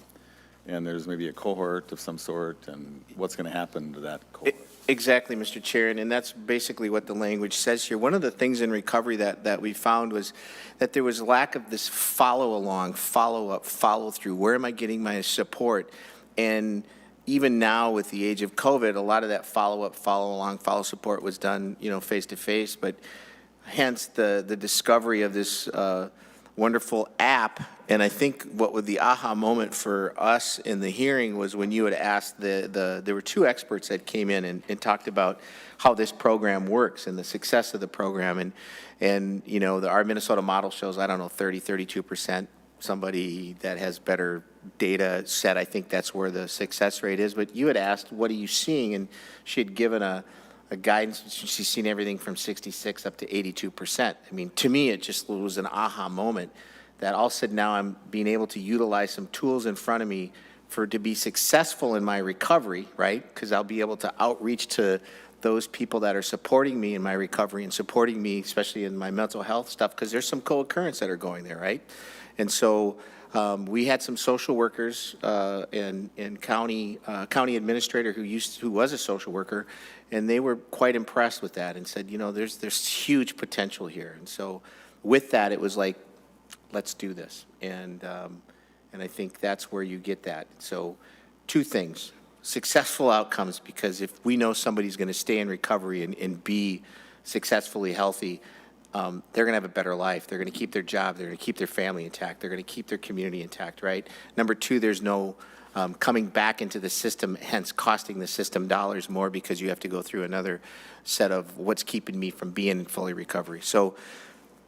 and there's maybe a cohort of some sort, and what's going to happen to that cohort. Exactly, Mr. Chair, and that's basically what the language says here. One of the things in recovery that we found was that there was lack of this follow-along, follow-up, follow-through. Where am I getting my support? And even now with the age of COVID, a lot of that follow-up, follow-along, follow-support was done, face-to-face, but hence the discovery of this wonderful app. And I think what was the aha moment for us in the hearing was when you had asked there were two experts that came in and talked about how this program works and the success of the program. And you know, our Minnesota model shows, I don't know, 32%. Somebody that has better data set, I think that's where the success rate is. But you had asked, what are you seeing? And she had given a guidance. She's seen everything from 66 up to 82%. I mean, to me, it just was an aha moment that all of a sudden now I'm being able to utilize some tools in front of me to be successful in my recovery, right? Because I'll be able to outreach to those people that are supporting me in my recovery and supporting me, especially in my mental health stuff, because there's some co-occurrence that are going there, right? And so we had some social workers and county administrator who was a social worker, and they were quite impressed with that and said, you know, there's huge potential here. And so with that, it was like, let's do this. And I think that's where you get that. So two things: successful outcomes, because if we know somebody's going to stay in recovery and be successfully healthy, they're going to have a better life. They're going to keep their job. They're going to keep their family intact. They're going to keep their community intact, right? Number two, there's no coming back into the system, hence costing the system dollars more because you have to go through another set of what's keeping me from being in fully recovery. So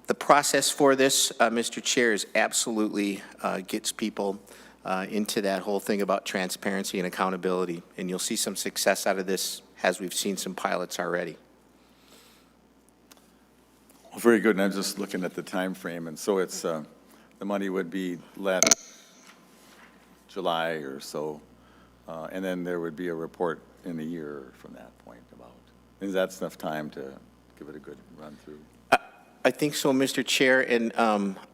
the process for this, Mr. Chair, is absolutely gets people into that whole thing about transparency and accountability. And you'll see some success out of this as we've seen some pilots already. Well, very good. And I'm just looking at the time frame, and so it's the money would be let July or so, and then there would be a report in a year from that point about. Is that enough time to give it a good run through? I think so, Mr. Chair, and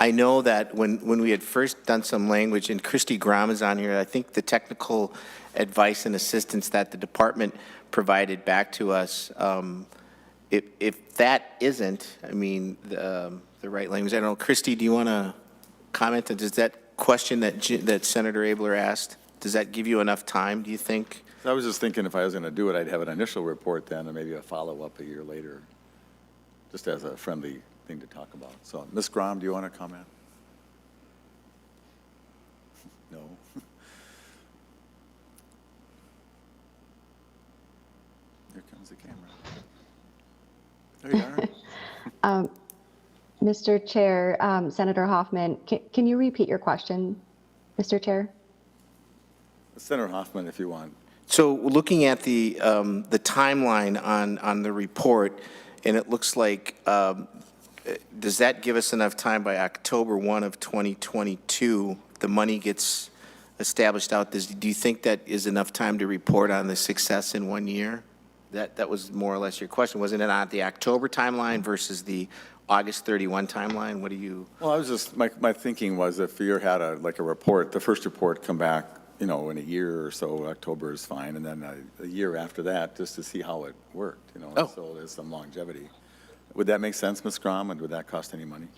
I know that when we had first done some language, and Christy Graham is on here, I think the technical advice and assistance that the department provided back to us, if that isn't, I mean, the right language, I don't know, Christy, do you want to comment? Does that question that Senator Abler asked, does that give you enough time, do you think? So I was just thinking if I was going to do it, I'd have an initial report then, and maybe a follow-up a year later, just as a friendly thing to talk about. So, Ms. Graham, do you want to comment? No. Here comes the camera. There you are. Mr. Chair, Senator Hoffman, can you repeat your question, Mr. Chair? Senator Hoffman, if you want. So looking at the timeline on the report, and it looks like, does that give us enough time by October 1 of 2022, the money gets established out? Do you think that is enough time to report on the success in 1 year? That was more or less your question. Wasn't it on the October timeline versus the August 31 timeline? What do you? Well, I was just, my thinking was if you had a report, the first report come back, you know, in a year or so, October is fine, and then a year after that, just to see how it worked, you know, so there's some longevity. Would that make sense, Ms. Grom, and would that cost any money?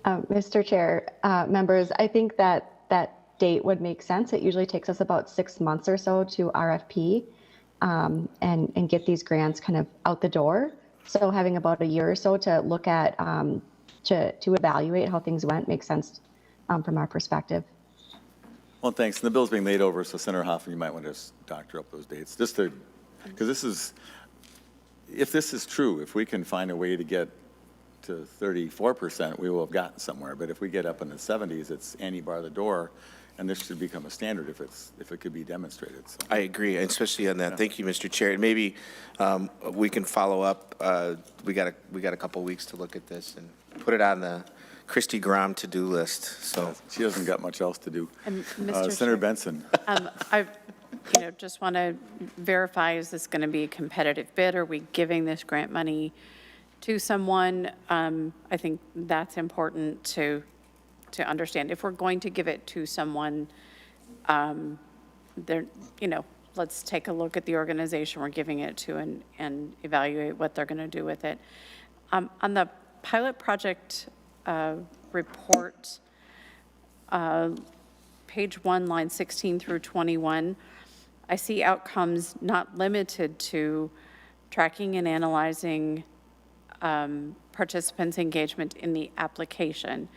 Mr. Chair, members, I think that date would make sense. It usually takes us about 6 months or so to RFP and get these grants kind of out the door. So having about a year or so to look at, to evaluate how things went makes sense from our perspective. Well, thanks. And the bill's being laid over, so Senator Hoffman, you might want to just doctor up those dates, just to, because this is, if this is true, if we can find a way to get to 34%, we will have gotten somewhere. But if we get up in the 70s, it's anti-bar the door, and this should become a standard if it could be demonstrated. So. I agree, especially on that. Yeah. Thank you, Mr. Chair. And maybe we can follow up. We got a couple weeks to look at this and put it on the Christy Graham to-do list. So she hasn't got much else to do. And Senator Benson. I just want to verify, is this going to be a competitive bid? Are we giving this grant money to someone? I think that's important to understand. If we're going to give it to someone, let's take a look at the organization we're giving it to and evaluate what they're going to do with it. On the pilot project report, page 1, line 16 through 21, I see outcomes not limited to tracking and analyzing participants' engagement in the application,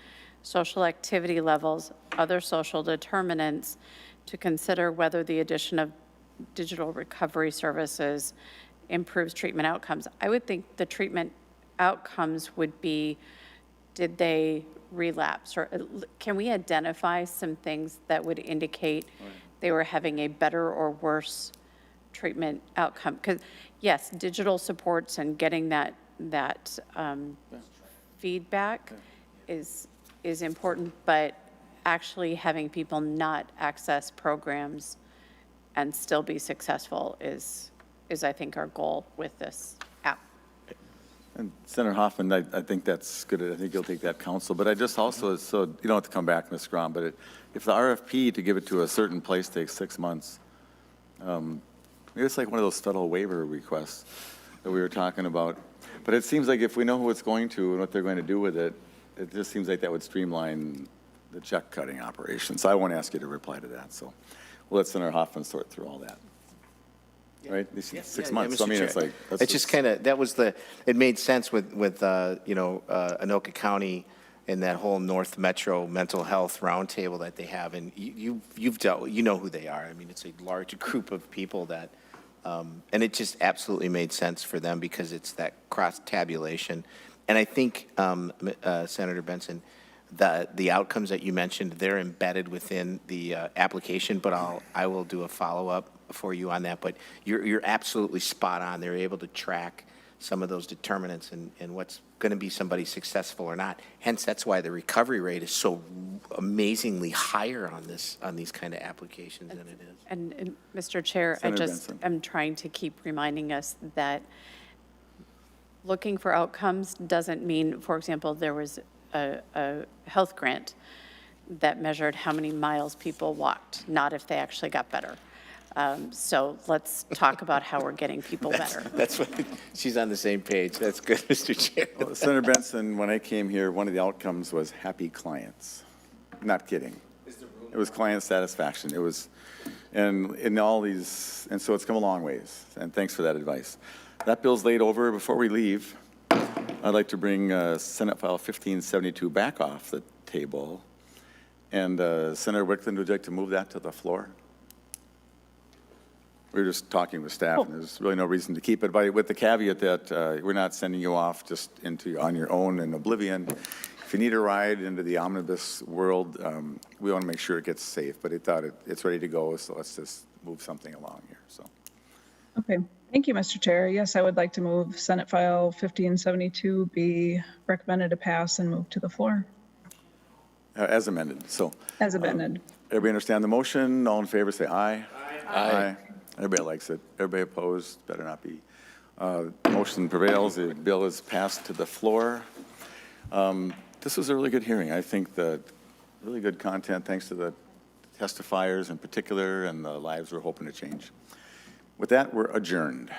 social activity levels, other social determinants, to consider whether the addition of digital recovery services improves treatment outcomes. I would think the treatment outcomes would be, did they relapse? Or can we identify some things that would indicate they were having a better or worse treatment outcome? Because yes, digital supports and getting that feedback is important, but actually having people not access programs and still be successful is I think our goal with this app. And Senator Hoffman, I think that's good. I think you'll take that counsel. But I just also, so you don't have to come back, Ms. Grom, but if the RFP to give it to a certain place takes 6 months, maybe it's like one of those federal waiver requests that we were talking about. But it seems like if we know who it's going to and what they're going to do with it, it just seems like that would streamline the check cutting operation. So I won't ask you to reply to that. So we'll let Senator Hoffman sort through all that. Right? Six months. So, I mean, it's like, it's just kind of, that was it made sense with Anoka County and that whole North Metro mental health roundtable that they have. And you've dealt, you know who they are. I mean, it's a large group of people that, and it just absolutely made sense for them because it's that cross tabulation. And I think, Senator Benson, the outcomes that you mentioned, they're embedded within the application, but I will do a follow-up for you on that. But you're absolutely spot on. They're able to track some of those determinants and what's going to be somebody successful or not. Hence, that's why the recovery rate is so amazingly higher on these kind of applications than it is. And Mr. Chair, Senator I just Benson. am trying to keep reminding us that looking for outcomes doesn't mean, for example, there was a health grant that measured how many miles people walked, not if they actually got better. So let's talk about how we're getting people better. That's what, she's on the same page. That's good, Mr. Chair. Well, Senator Benson, when I came here, one of the outcomes was happy clients. Not kidding. It was client satisfaction. It was, and in all these, and so it's come a long ways. And thanks for that advice. That bill's laid over. Before we leave, I'd like to bring Senate File 1572 back off the table. And Senator Wickland, would you like to move that to the floor? We were just talking with staff, and there's really no reason to keep it, but with the caveat that we're not sending you off just on your own in oblivion. If you need a ride into the omnibus world, we want to make sure it gets safe, but it's ready to go, so let's just move something along here. So. Okay, thank you, Mr. Chair. Yes, I would like to move Senate File 1572 be recommended to pass and move to the floor. As amended, so. As amended. Everybody understand the motion? All in favor, say aye. Aye. Everybody likes it. Everybody opposed? Better not be. Motion prevails. The bill is passed to the floor. This was a really good hearing. I think that really good content, thanks to the testifiers in particular and the lives we're hoping to change. With that, we're adjourned.